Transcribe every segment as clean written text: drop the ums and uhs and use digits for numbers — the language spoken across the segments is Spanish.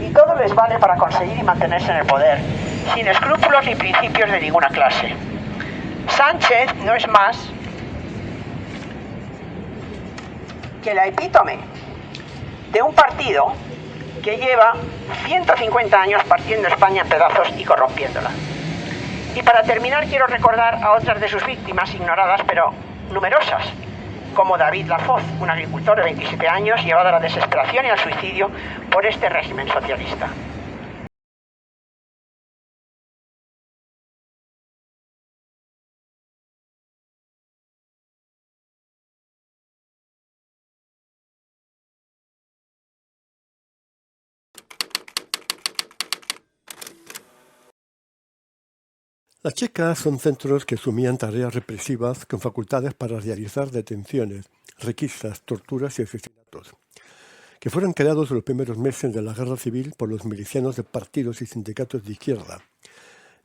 y todo les vale para conseguir y mantenerse en el poder, sin escrúpulos ni principios de ninguna clase. Sánchez no es más que la epítome de un partido que lleva 150 años partiendo España en pedazos y corrompiéndola. Y para terminar quiero recordar a otras de sus víctimas ignoradas pero numerosas, como David Lafoz, un agricultor de 27 años llevado a la desesperación y al suicidio por este régimen socialista. Las checas son centros que asumían tareas represivas con facultades para realizar detenciones, requisas, torturas y asesinatos, que fueron creados en los primeros meses de la guerra civil por los milicianos de partidos y sindicatos de izquierda,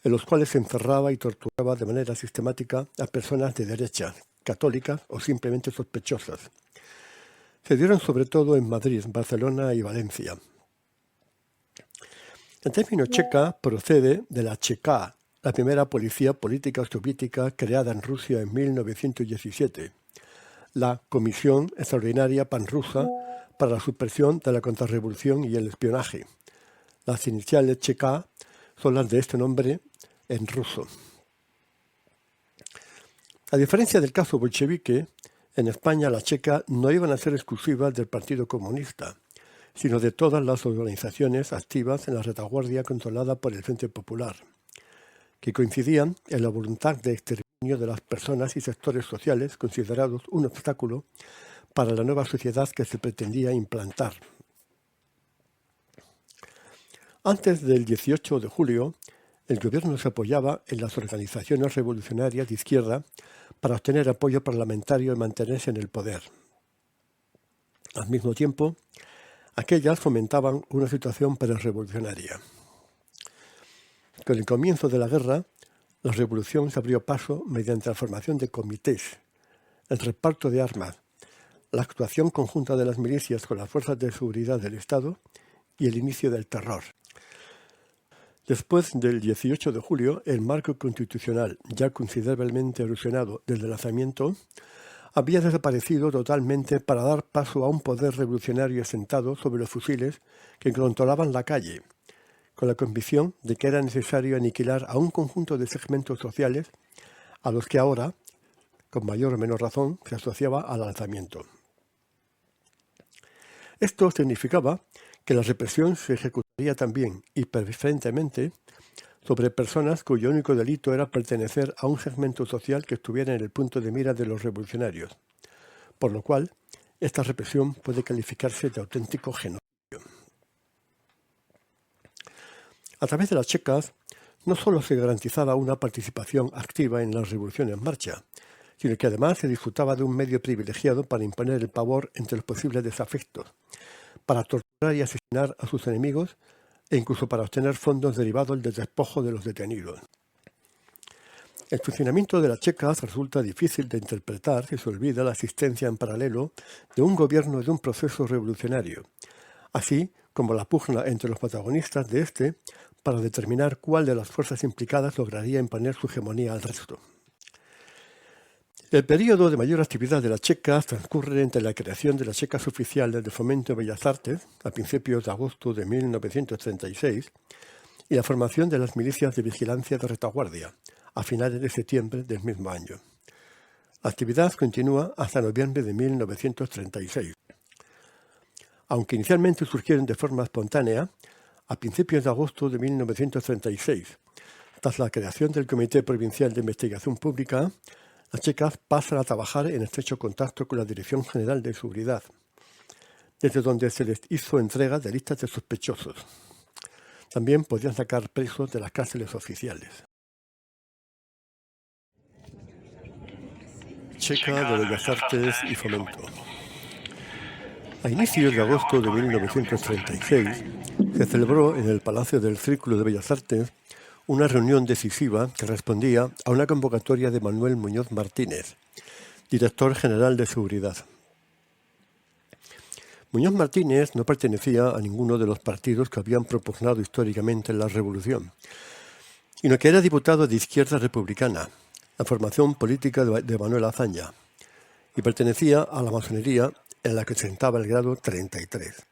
en los cuales se encerraba y torturaba de manera sistemática a personas de derecha, católicas o simplemente sospechosas. Se dieron sobre todo en Madrid, Barcelona y Valencia. El término checa procede de la Cheka, la primera policía política soviética creada en Rusia en 1917, la Comisión Extraordinaria Panrusa para la Supresión de la Contrarrevolución y el Espionaje. Las iniciales Cheka son las de este nombre en ruso. A diferencia del caso bolchevique, en España las checas no iban a ser exclusivas del Partido Comunista, sino de todas las organizaciones activas en la retaguardia controlada por el Frente Popular, que coincidían en la voluntad de exterminio de las personas y sectores sociales considerados un obstáculo para la nueva sociedad que se pretendía implantar. Antes del 18 de julio, el gobierno se apoyaba en las organizaciones revolucionarias de izquierda para obtener apoyo parlamentario y mantenerse en el poder. Al mismo tiempo, aquellas fomentaban una situación prerevolucionaria. Con el comienzo de la guerra, la revolución se abrió paso mediante la formación de comités, el reparto de armas, la actuación conjunta de las milicias con las fuerzas de seguridad del Estado y el inicio del terror. Después del 18 de julio, el marco constitucional, ya considerablemente erosionado desde el lanzamiento, había desaparecido totalmente para dar paso a un poder revolucionario asentado sobre los fusiles que controlaban la calle, con la convicción de que era necesario aniquilar a un conjunto de segmentos sociales a los que ahora, con mayor o menor razón, se asociaba al alzamiento. Esto significaba que la represión se ejecutaría también y preferentemente sobre personas cuyo único delito era pertenecer a un segmento social que estuviera en el punto de mira de los revolucionarios, por lo cual esta represión puede calificarse de auténtico genocidio. A través de las checas, no solo se garantizaba una participación activa en la revolución en marcha, sino que además se disfrutaba de un medio privilegiado para imponer el pavor entre los posibles desafectos, para torturar y asesinar a sus enemigos e incluso para obtener fondos derivados del despojo de los detenidos. El funcionamiento de las checas resulta difícil de interpretar si se olvida la existencia en paralelo de un gobierno y de un proceso revolucionario, así como la pugna entre los protagonistas de este para determinar cuál de las fuerzas implicadas lograría imponer su hegemonía al resto. El periodo de mayor actividad de las checas transcurre entre la creación de las checas oficiales de Fomento de Bellas Artes, a principios de agosto de 1936, y la formación de las milicias de vigilancia de retaguardia, a finales de septiembre del mismo año. La actividad continúa hasta noviembre de 1936. Aunque inicialmente surgieron de forma espontánea, a principios de agosto de 1936, tras la creación del Comité Provincial de Investigación Pública, las checas pasan a trabajar en estrecho contacto con la Dirección General de Seguridad, desde donde se les hizo entrega de listas de sospechosos. También podían sacar presos de las cárceles oficiales. Checa de Bellas Artes y Fomento. A inicios de agosto de 1936 se celebró en el Palacio del Círculo de Bellas Artes una reunión decisiva que respondía a una convocatoria de Manuel Muñoz Martínez, director general de Seguridad. Muñoz Martínez no pertenecía a ninguno de los partidos que habían propugnado históricamente la revolución, sino que era diputado de Izquierda Republicana, la formación política de Manuel Azaña, y pertenecía a la masonería en la que ostentaba el grado 33.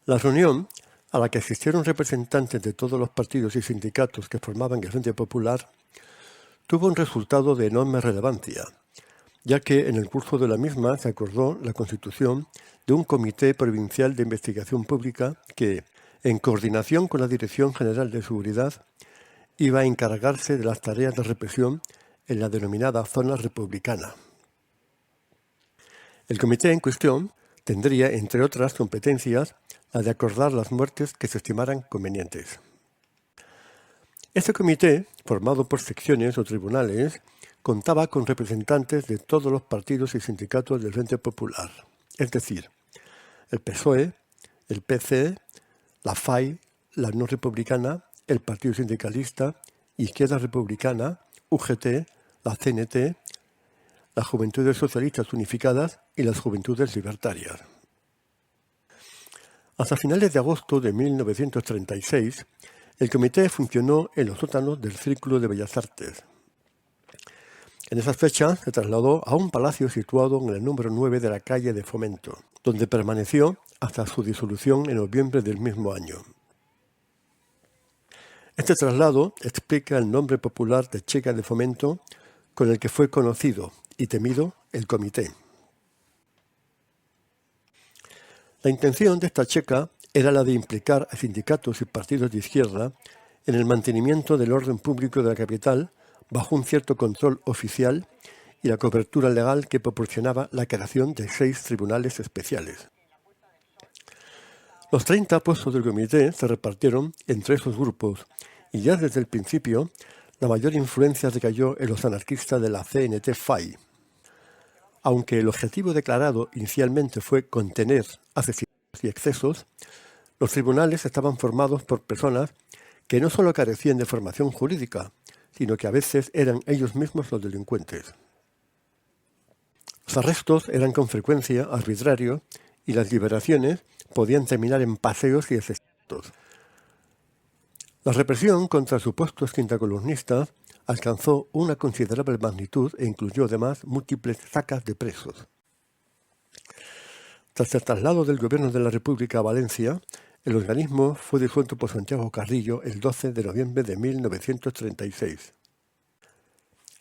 La reunión, a la que asistieron representantes de todos los partidos y sindicatos que formaban el Frente Popular, tuvo un resultado de enorme relevancia, ya que en el curso de la misma se acordó la constitución de un Comité Provincial de Investigación Pública que, en coordinación con la Dirección General de Seguridad, iba a encargarse de las tareas de represión en la denominada zona republicana. El comité en cuestión tendría, entre otras competencias, la de acordar las muertes que se estimaran convenientes. Este comité, formado por secciones o tribunales, contaba con representantes de todos los partidos y sindicatos del Frente Popular, es decir, el PSOE, el PC, la FAI, la Unión Republicana, el Partido Sindicalista, Izquierda Republicana, UGT, la CNT, las Juventudes Socialistas Unificadas y las Juventudes Libertarias. Hasta finales de agosto de 1936, el comité funcionó en los sótanos del Círculo de Bellas Artes. En esas fechas se trasladó a un palacio situado en el número 9 de la calle de Fomento, donde permaneció hasta su disolución en noviembre del mismo año. Este traslado explica el nombre popular de Checa de Fomento con el que fue conocido y temido el comité. La intención de esta checa era la de implicar a sindicatos y partidos de izquierda en el mantenimiento del orden público de la capital bajo un cierto control oficial y la cobertura legal que proporcionaba la creación de 6 tribunales especiales. Los 30 puestos del comité se repartieron entre esos grupos y ya desde el principio la mayor influencia recayó en los anarquistas de la CNT-FAI. Aunque el objetivo declarado inicialmente fue contener asesinatos y excesos, los tribunales estaban formados por personas que no solo carecían de formación jurídica, sino que a veces eran ellos mismos los delincuentes. Los arrestos eran con frecuencia arbitrarios y las liberaciones podían terminar en paseos y asesinatos. La represión contra supuestos quintacolumnistas alcanzó una considerable magnitud e incluyó además múltiples sacas de presos. Tras el traslado del Gobierno de la República a Valencia, el organismo fue disuelto por Santiago Carrillo el 12 de noviembre de 1936.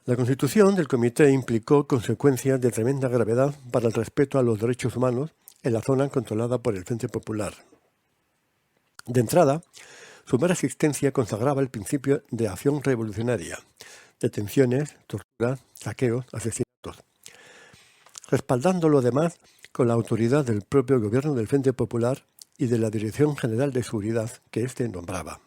La constitución del comité implicó consecuencias de tremenda gravedad para el respeto a los derechos humanos en la zona controlada por el Frente Popular. De entrada, su mera existencia consagraba el principio de acción revolucionaria, detenciones, torturas, saqueos, asesinatos, respaldándolo además con la autoridad del propio gobierno del Frente Popular y de la Dirección General de Seguridad que éste nombraba.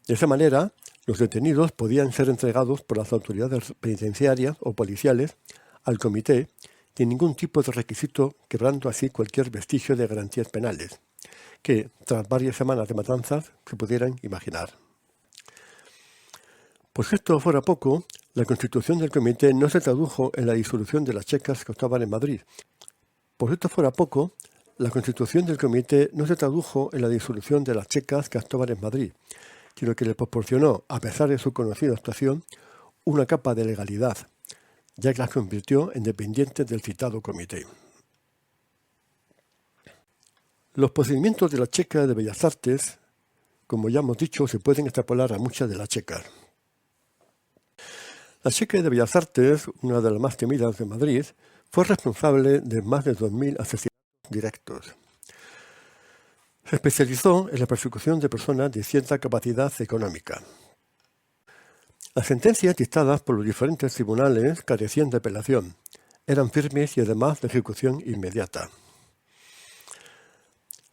De esa manera, los detenidos podían ser entregados por las autoridades penitenciarias o policiales al comité sin ningún tipo de requisito, quebrando así cualquier vestigio de garantías penales, que, tras varias semanas de matanzas, se pudieran imaginar. Por si esto fuera poco, la constitución del comité no se tradujo en la disolución de las checas que actuaban en Madrid. Por si esto fuera poco, la constitución del comité no se tradujo en la disolución de las checas que actuaban en Madrid, sino que le proporcionó, a pesar de su conocida actuación, una capa de legalidad, ya que las convirtió en dependientes del citado comité. Los procedimientos de la checa de Bellas Artes, como ya hemos dicho, se pueden extrapolar a muchas de las checas. La checa de Bellas Artes, una de las más temidas de Madrid, fue responsable de más de 2.000 asesinatos directos. Se especializó en la persecución de personas de cierta capacidad económica. Las sentencias dictadas por los diferentes tribunales carecían de apelación, eran firmes y además de ejecución inmediata.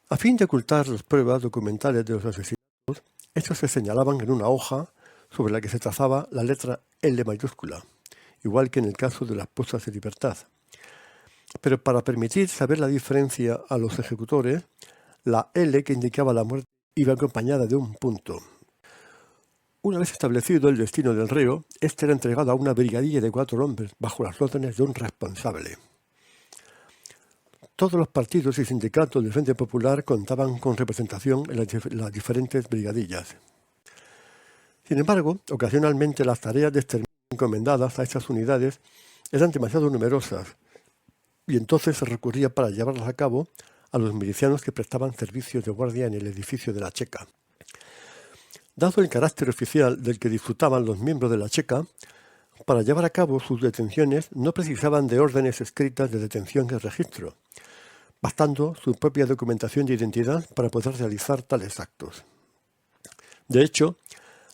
A fin de ocultar las pruebas documentales de los asesinatos, estos se señalaban en una hoja sobre la que se trazaba la letra L mayúscula, igual que en el caso de las puestas de libertad. Pero para permitir saber la diferencia a los ejecutores, la L que indicaba la muerte iba acompañada de un punto. Una vez establecido el destino del reo, este era entregado a una brigadilla de 4 hombres bajo las órdenes de un responsable. Todos los partidos y sindicatos del Frente Popular contaban con representación en las diferentes brigadillas. Sin embargo, ocasionalmente las tareas de exterminio encomendadas a estas unidades eran demasiado numerosas y entonces se recurría para llevarlas a cabo a los milicianos que prestaban servicios de guardia en el edificio de la Checa. Dado el carácter oficial del que disfrutaban los miembros de la Checa, para llevar a cabo sus detenciones no precisaban de órdenes escritas de detención y registro, bastando su propia documentación de identidad para poder realizar tales actos. De hecho,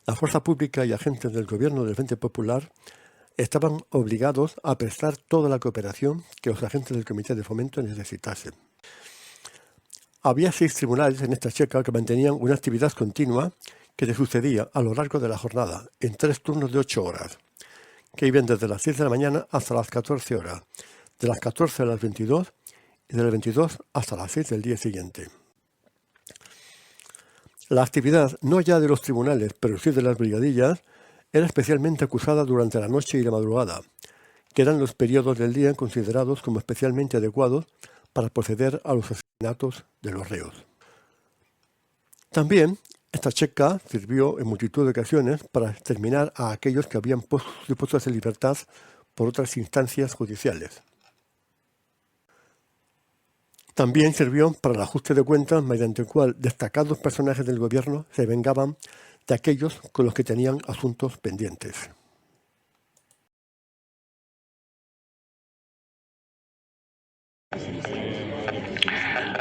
la fuerza pública y agentes del gobierno del Frente Popular estaban obligados a prestar toda la cooperación que los agentes del Comité de Fomento necesitasen. Había 6 tribunales en esta Checa que mantenían una actividad continua que se sucedía a lo largo de la jornada, en 3 turnos de 8 horas, que iban desde las 6 de la mañana hasta las 14 horas, de las 14 a las 22 y de las 22 hasta las 6 del día siguiente. La actividad, no ya de los tribunales, pero sí de las brigadillas, era especialmente acusada durante la noche y la madrugada, que eran los periodos del día considerados como especialmente adecuados para proceder a los asesinatos de los reos. También, esta Checa sirvió en multitud de ocasiones para exterminar a aquellos que habían sido puestos en libertad por otras instancias judiciales. También sirvió para el ajuste de cuentas mediante el cual destacados personajes del gobierno se vengaban de aquellos con los que tenían asuntos pendientes.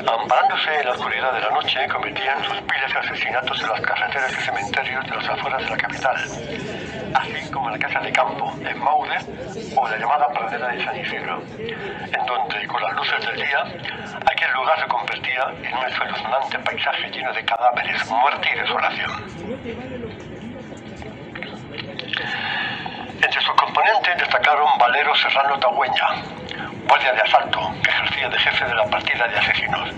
Amparándose en la oscuridad de la noche, cometían suspiles asesinatos en las carreteras y cementerios de las afueras de la capital, así como en la casa de campo, en Maude o la llamada pradera de San Isidro, en donde, con las luces del día, aquel lugar se convertía en un espeluznante paisaje lleno de cadáveres, muerte y desolación. Entre sus componentes destacaron Valero Serrano Tagüeña, guardia de asalto, que ejercía de jefe de la partida de asesinos.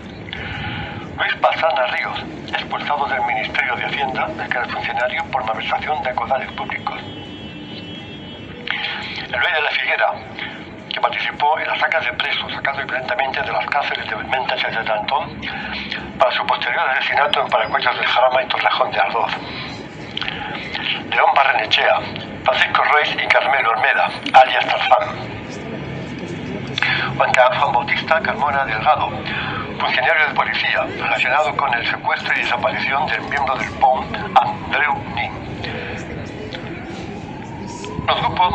Luis Pastrana Ríos, expulsado del Ministerio de Hacienda, que era funcionario por malversación de caudales públicos. Eloy de la Figuera, que participó en las sacas de presos sacados violentamente de las cárceles de Mentas y de Tantón para su posterior asesinato en Paracuellos del Jarama y Torrejón de Ardoz. León Barrenechea, Francisco Ruiz y Carmelo Olmeda, alias Tarzán. Juan Bautista Carmona Delgado, funcionario de policía, relacionado con el secuestro y desaparición del miembro del POM, Andreu Nin. Los grupos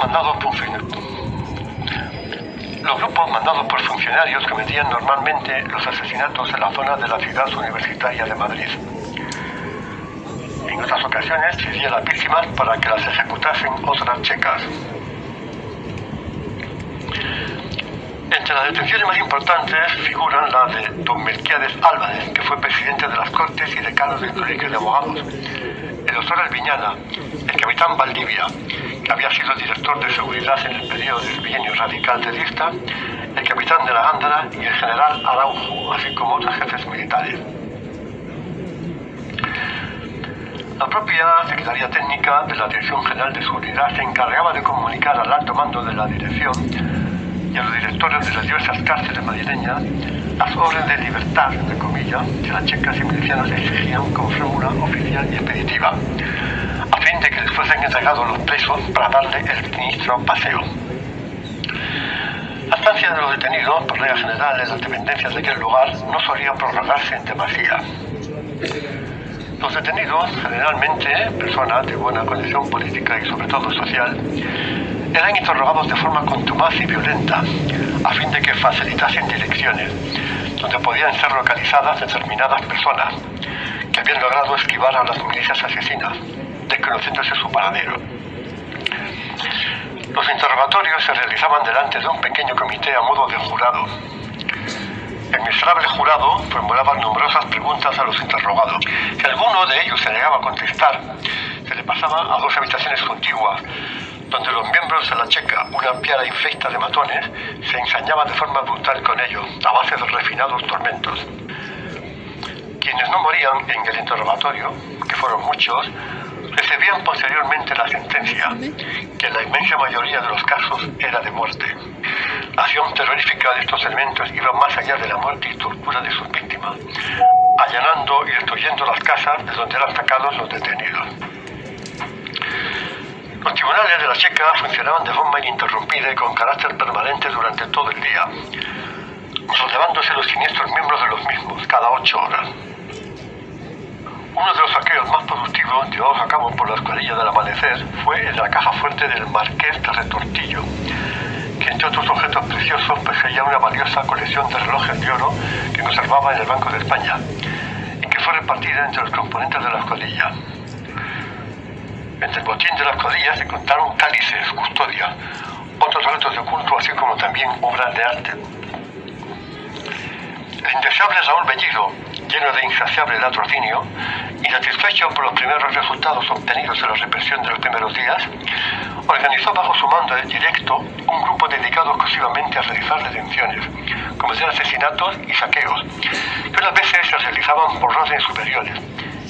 mandados por funcionarios cometían normalmente los asesinatos en la zona de la ciudad universitaria de Madrid. En otras ocasiones se hacían las víctimas para que las ejecutasen otras checas. Entre las detenciones más importantes figuran la de don Melquiades Álvarez, que fue presidente de las Cortes y decano del Colegio de Abogados, el doctor Albiñana, el capitán Valdivia, que había sido director de seguridad en el periodo del bienio radical terrorista, el capitán de la Gándara y el general Araujo, así como otros jefes militares. La propia Secretaría Técnica de la Dirección General de Seguridad se encargaba de comunicar al alto mando de la dirección y a los directores de las diversas cárceles madrileñas las órdenes de libertad, entre comillas, que las checas y milicianos exigían con fórmula oficial y expeditiva, a fin de que les fuesen entregados los presos para darle el ministro paseo. La estancia de los detenidos, por regla general, en las dependencias de aquel lugar, no solía prorrogarse en demasía. Los detenidos, generalmente personas de buena condición política y sobre todo social, eran interrogados de forma contumaz y violenta, a fin de que facilitasen direcciones, donde podían ser localizadas determinadas personas, que habían logrado esquivar a las milicias asesinas, desconociéndose su paradero. Los interrogatorios se realizaban delante de un pequeño comité a modo de jurado. El miserable jurado formulaba numerosas preguntas a los interrogados. Si alguno de ellos se negaba a contestar, se le pasaba a 2 habitaciones contiguas, donde los miembros de la checa, una piara infecta de matones, se ensañaban de forma brutal con ellos, a base de refinados tormentos. Quienes no morían en el interrogatorio, que fueron muchos, recibían posteriormente la sentencia, que en la inmensa mayoría de los casos era de muerte. acción terrorífica de estos elementos iba más allá de la muerte y tortura de sus víctimas, allanando y destruyendo las casas de donde eran sacados los detenidos. Los tribunales de la Checa funcionaban de forma ininterrumpida y con carácter permanente durante todo el día, relevándose los siniestros miembros de los mismos cada 8 horas. Uno de los saqueos más productivos llevados a cabo por la escuadrilla del Amanecer fue el de la caja fuerte del Marqués de Retortillo, que entre otros objetos preciosos poseía una valiosa colección de relojes de oro que conservaba en el Banco de España y que fue repartida entre los componentes de la escuadrilla. Entre el botín de la escuadrilla se contaron cálices, custodia, otros objetos de culto, así como también obras de arte. El indeseable Raúl Bellido, lleno de insaciable latrocinio, insatisfecho por los primeros resultados obtenidos en la represión de los primeros días, organizó bajo su mando directo un grupo dedicado exclusivamente a realizar detenciones, cometer asesinatos y saqueos, que unas veces se realizaban por órdenes superiores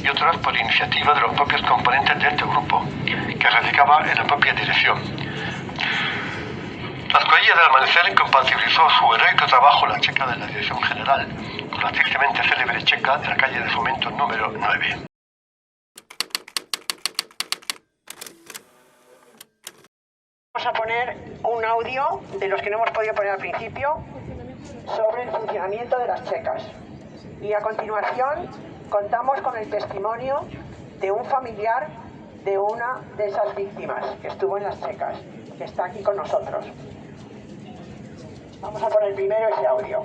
y otras por iniciativa de los propios componentes de este grupo, que radicaba en la propia dirección. La escuadrilla del Amanecer compatibilizó su heroico trabajo en la Checa de la Dirección General con la tristemente célebre Checa de la calle de Fomento número 9. Vamos a poner un audio de los que no hemos podido poner al principio sobre el funcionamiento de las checas. Y a continuación contamos con el testimonio de un familiar de una de esas víctimas que estuvo en las checas, que está aquí con nosotros. Vamos a poner primero ese audio.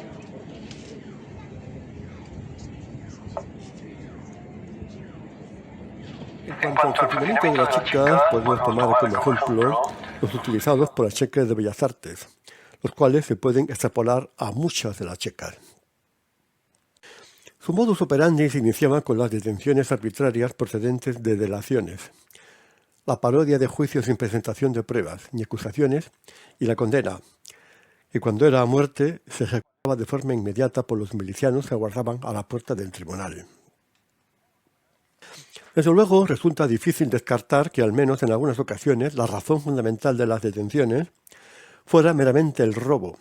En cuanto al funcionamiento de las checas, podemos tomar como ejemplo los utilizados por las checas de Bellas Artes, los cuales se pueden extrapolar a muchas de las checas. Su modus operandi se iniciaba con las detenciones arbitrarias procedentes de delaciones, la parodia de juicios sin presentación de pruebas ni acusaciones y la condena, que cuando era a muerte se ejecutaba de forma inmediata por los milicianos que aguardaban a la puerta del tribunal. Desde luego, resulta difícil descartar que, al menos en algunas ocasiones, la razón fundamental de las detenciones fuera meramente el robo,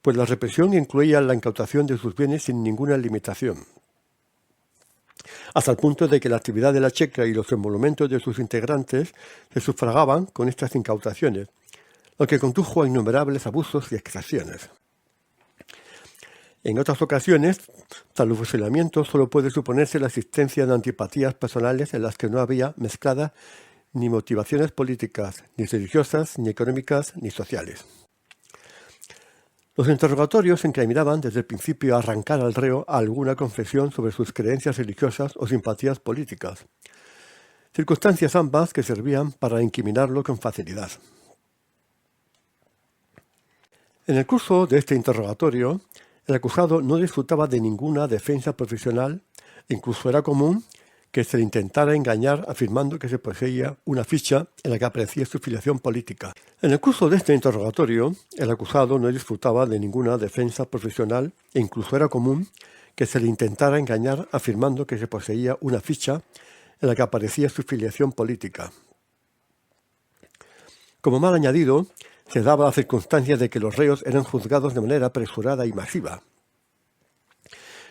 pues la represión incluía la incautación de sus bienes sin ninguna limitación, hasta el punto de que la actividad de la checa y los emolumentos de sus integrantes se sufragaban con estas incautaciones, lo que condujo a innumerables abusos y exacciones. En otras ocasiones, tal fusilamiento solo puede suponerse la existencia de antipatías personales en las que no había mezcladas ni motivaciones políticas, ni religiosas, ni económicas, ni sociales. Los interrogatorios se encaminaban desde el principio a arrancar al reo alguna confesión sobre sus creencias religiosas o simpatías políticas, circunstancias ambas que servían para incriminarlo con facilidad. En el curso de este interrogatorio, el acusado no disfrutaba de ninguna defensa profesional e incluso era común que se le intentara engañar afirmando que se poseía una ficha en la que aparecía su filiación política. En el curso de este interrogatorio, el acusado no disfrutaba de ninguna defensa profesional e incluso era común que se le intentara engañar afirmando que se poseía una ficha en la que aparecía su filiación política. Como mal añadido, se daba la circunstancia de que los reos eran juzgados de manera apresurada y masiva,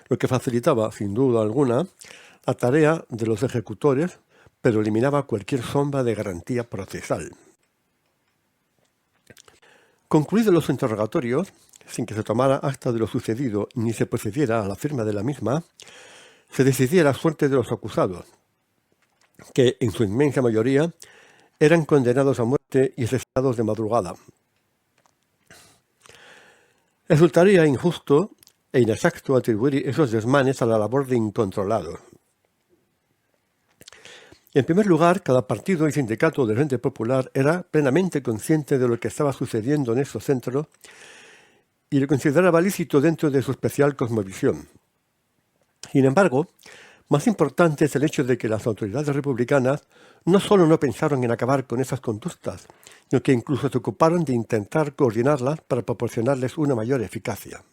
lo que facilitaba, sin duda alguna, la tarea de los ejecutores, pero eliminaba cualquier sombra de garantía procesal. Concluidos los interrogatorios, sin que se tomara acta de lo sucedido ni se procediera a la firma de la misma, se decidía la suerte de los acusados, que, en su inmensa mayoría, eran condenados a muerte y asesinados de madrugada. Resultaría injusto e inexacto atribuir esos desmanes a la labor de incontrolados. En primer lugar, cada partido y sindicato del Frente Popular era plenamente consciente de lo que estaba sucediendo en esos centros y lo consideraba lícito dentro de su especial cosmovisión. Sin embargo, más importante es el hecho de que las autoridades republicanas no solo no pensaron en acabar con esas conductas, sino que incluso se ocuparon de intentar coordinarlas para proporcionarles una mayor eficacia.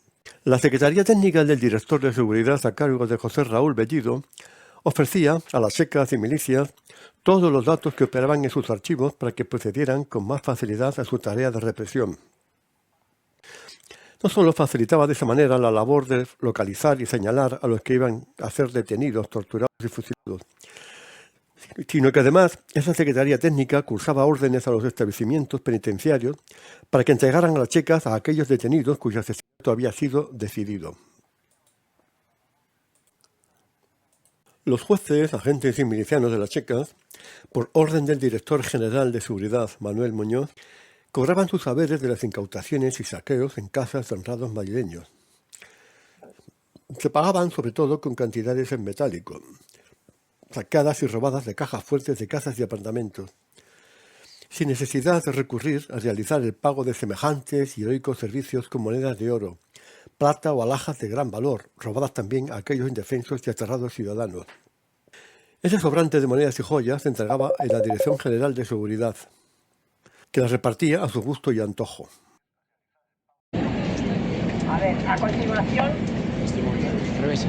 La Secretaría Técnica del Director de Seguridad a cargo de José Raúl Bellido ofrecía a las checas y milicias todos los datos que operaban en sus archivos para que procedieran con más facilidad a su tarea de represión. No solo facilitaba de esa manera la labor de localizar y señalar a los que iban a ser detenidos, torturados y fusilados, sino que además esa Secretaría Técnica cursaba órdenes a los establecimientos penitenciarios para que entregaran a las checas a aquellos detenidos cuyo asesinato había sido decidido. Los jueces, agentes y milicianos de las checas, por orden del director general de Seguridad, Manuel Muñoz, cobraban sus saberes de las incautaciones y saqueos en casas de honrados madrileños. Se pagaban sobre todo con cantidades en metálico, sacadas y robadas de cajas fuertes de casas y apartamentos, sin necesidad de recurrir a realizar el pago de semejantes y heroicos servicios con monedas de oro, plata o alhajas de gran valor, robadas también a aquellos indefensos y aterrados ciudadanos. Ese sobrante de monedas y joyas se entregaba en la Dirección General de Seguridad, que las repartía a su gusto y antojo. A ver, a continuación... Al revés.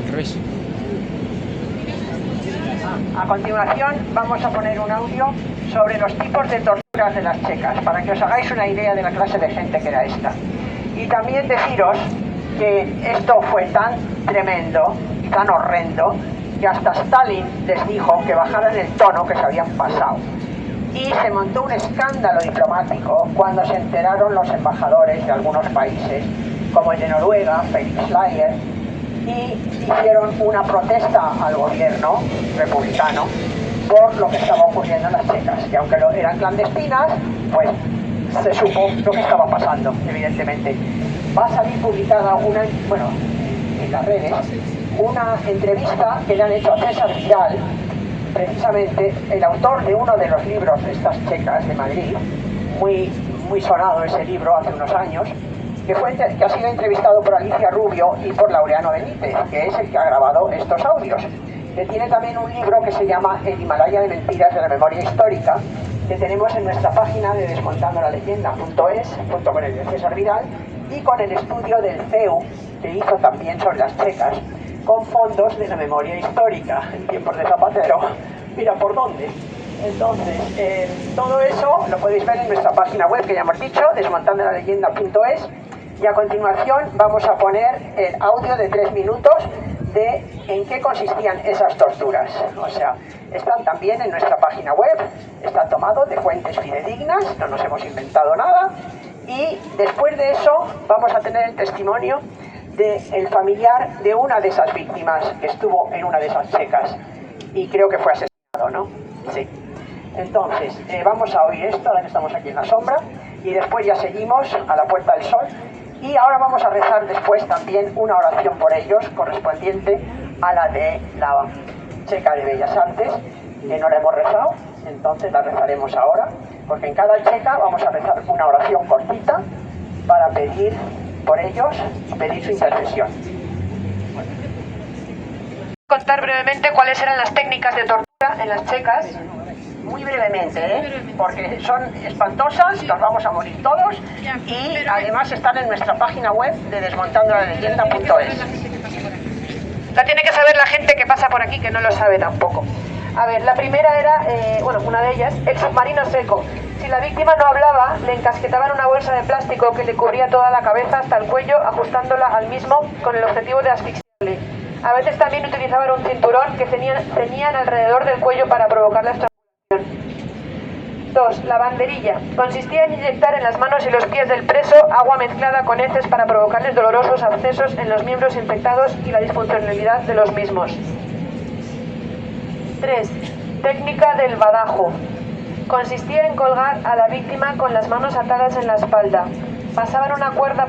A continuación vamos a poner un audio sobre los tipos de torturas de las checas, para que os hagáis una idea de la clase de gente que era esta. Y también deciros que esto fue tan tremendo y tan horrendo que hasta Stalin les dijo que bajaran el tono, que se habían pasado. Y se montó un escándalo diplomático cuando se enteraron los embajadores de algunos países, como el de Noruega, Felix Schleier, y hicieron una protesta al gobierno republicano por lo que estaba ocurriendo en las checas, que aunque eran clandestinas, pues se supo lo que estaba pasando, evidentemente. Va a salir publicada en las redes, una entrevista que le han hecho a César Vidal, precisamente el autor de uno de los libros de estas checas de Madrid, muy sonado ese libro hace unos años, que ha sido entrevistado por Alicia Rubio y por Laureano Benítez, que es el que ha grabado estos audios, que tiene también un libro que se llama El Himalaya de Mentiras de la Memoria Histórica, que tenemos en nuestra página de desmontandolaleyenda.es, junto con el de César Vidal y con el estudio del CEU, que hizo también sobre las checas, con fondos de la memoria histórica, en tiempos de Zapatero, mira por dónde. Entonces, todo eso lo podéis ver en nuestra página web, que ya hemos dicho, desmontandolaleyenda.es, y a continuación vamos a poner el audio de 3 minutos de en qué consistían esas torturas. O sea, están también en nuestra página web, está tomado de fuentes fidedignas, no nos hemos inventado nada, y después de eso vamos a tener el testimonio del familiar de una de esas víctimas que estuvo en una de esas checas, y creo que fue asesinado, ¿no? Sí. Entonces, vamos a oír esto, ahora que estamos aquí en la sombra, y después ya seguimos a la Puerta del Sol, y ahora vamos a rezar después también una oración por ellos, correspondiente a la de la checa de Bellas Artes, que no la hemos rezado, entonces la rezaremos ahora, porque en cada checa vamos a rezar una oración cortita para pedir por ellos y pedir su intercesión. Contar brevemente cuáles eran las técnicas de tortura en las checas. Muy brevemente, porque son espantosas, nos vamos a morir todos, y además están en nuestra página web de desmontandolaleyenda.es. La tiene que saber la gente que pasa por aquí, que no lo sabe tampoco. A ver, la primera era, una de ellas, el submarino seco. Si la víctima no hablaba, le encasquetaban una bolsa de plástico que le cubría toda la cabeza hasta el cuello, ajustándola al mismo con el objetivo de asfixiarle. A veces también utilizaban un cinturón que ceñían alrededor del cuello para provocar la estrangulación. 2. La banderilla. Consistía en inyectar en las manos y los pies del preso agua mezclada con heces para provocarles dolorosos abscesos en los miembros infectados y la disfuncionalidad de los mismos. 3. Técnica del badajo. Consistía en colgar a la víctima con las manos atadas en la espalda. Pasaban una cuerda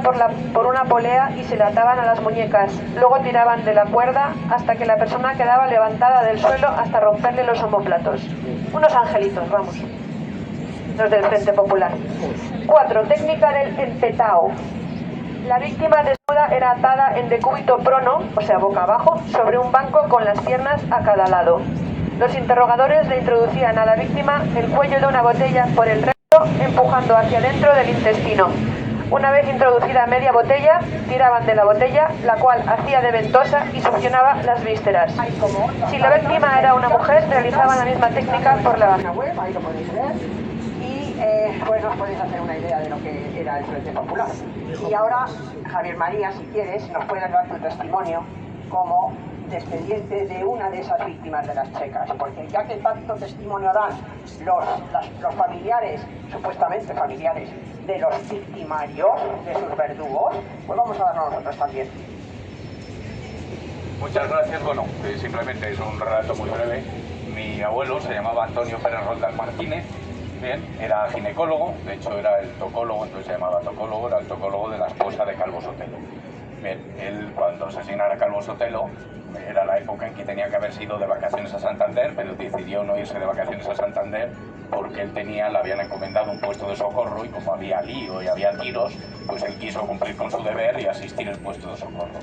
por una polea y se la ataban a las muñecas. Luego tiraban de la cuerda hasta que la persona quedaba levantada del suelo hasta romperle los omóplatos. Unos angelitos, vamos. Los del Frente Popular. 4. Técnica del empetao. La víctima desnuda era atada en decúbito prono, o sea, boca abajo, sobre un banco con las piernas a cada lado. Los interrogadores le introducían a la víctima el cuello de una botella por el recto, empujando hacia dentro del intestino. Una vez introducida media botella, tiraban de la botella, la cual hacía de ventosa y succionaba las vísceras. Si la víctima era una mujer, realizaban la misma técnica por la web, ahí lo podéis ver. Y pues os podéis hacer una idea de lo que era el Frente Popular. Y ahora, Javier María, si quieres, nos puedes dar tu testimonio como descendiente de una de esas víctimas de las checas, porque ya que tanto testimonio dan los familiares, supuestamente familiares, de los victimarios, de sus verdugos, pues vamos a darlo nosotros también. Muchas gracias. Bueno, simplemente es un relato muy breve. Mi abuelo se llamaba Antonio Pérez Roldán Martínez. Bien, era ginecólogo, de hecho era el tocólogo, entonces se llamaba tocólogo, era el tocólogo de la esposa de Calvo Sotelo. Bien, él cuando asesinara a Calvo Sotelo, era la época en que tenía que haber sido de vacaciones a Santander, pero decidió no irse de vacaciones a Santander porque él le habían encomendado un puesto de socorro y como había lío y había tiros, pues él quiso cumplir con su deber y asistir al puesto de socorro.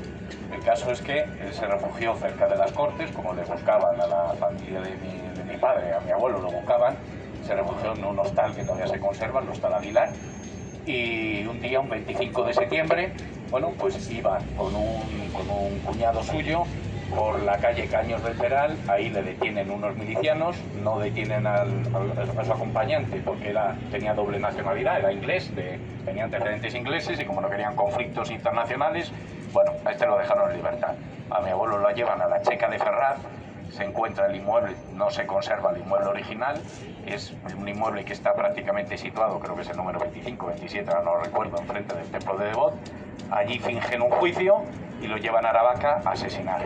El caso es que él se refugió cerca de las Cortes, como le buscaban a la familia de mi padre, a mi abuelo lo buscaban, se refugió en un hostal que todavía se conserva, el Hostal Aguilar, y un día, un 25 de septiembre, bueno, pues iba con un cuñado suyo por la calle Caños del Peral, ahí le detienen unos milicianos, no detienen a su acompañante porque tenía doble nacionalidad, era inglés, tenía antecedentes ingleses y como no querían conflictos internacionales, bueno, a este lo dejaron en libertad. A mi abuelo lo llevan a la Checa de Ferraz, se encuentra el inmueble, no se conserva el inmueble original, es un inmueble que está prácticamente situado, creo que es el número 25, 27, no lo recuerdo, enfrente del templo de Devot. Allí fingen un juicio y lo llevan a Aravaca a asesinar.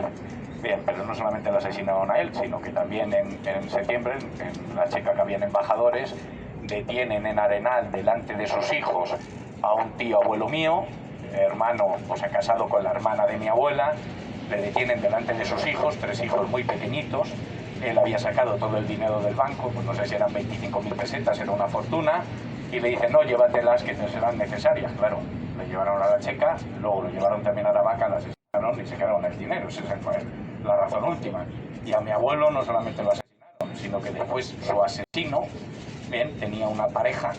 Bien, pero no solamente lo asesinaron a él, sino que también en septiembre, en la Checa que habían embajadores, detienen en Arenal delante de sus hijos a un tío abuelo mío, hermano, o sea, casado con la hermana de mi abuela, le detienen delante de sus hijos, 3 hijos muy pequeñitos. Él había sacado todo el dinero del banco, pues no sé si eran 25.000 pesetas, era una fortuna, y le dicen, no, llévatelas que te serán necesarias. Claro, le llevaron a la Checa, luego lo llevaron también a Aravaca, la asesinaron y se quedaron el dinero, esa fue la razón última. Y a mi abuelo no solamente lo asesinaron, sino que después su asesino, bien, tenía una pareja,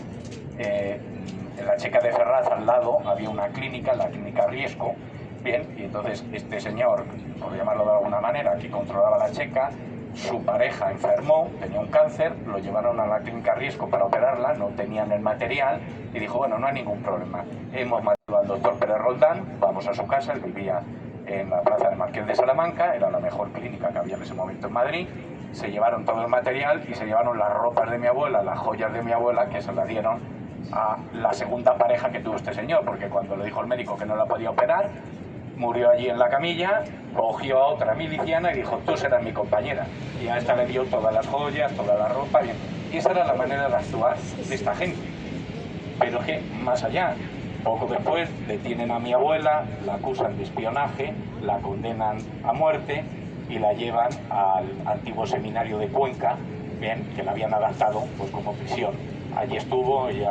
en la Checa de Ferraz al lado había una clínica, la clínica Riesco. Bien, y entonces este señor, por llamarlo de alguna manera, que controlaba la Checa, su pareja enfermó, tenía un cáncer, lo llevaron a la clínica Riesco para operarla, no tenían el material y dijo, bueno, no hay ningún problema. Hemos matado al doctor Pérez Roldán, vamos a su casa, él vivía en la plaza del Marqués de Salamanca, era la mejor clínica que había en ese momento en Madrid, se llevaron todo el material y se llevaron las ropas de mi abuela, las joyas de mi abuela, que se las dieron a la segunda pareja que tuvo este señor, porque cuando le dijo el médico que no la podía operar, murió allí en la camilla, cogió a otra miliciana y dijo, tú serás mi compañera. Y a esta le dio todas las joyas, toda la ropa, bien. Y esa era la manera de actuar de esta gente. Pero es que, más allá, poco después detienen a mi abuela, la acusan de espionaje, la condenan a muerte y la llevan al antiguo seminario de Cuenca, bien, que la habían adaptado pues como prisión. Allí estuvo, yo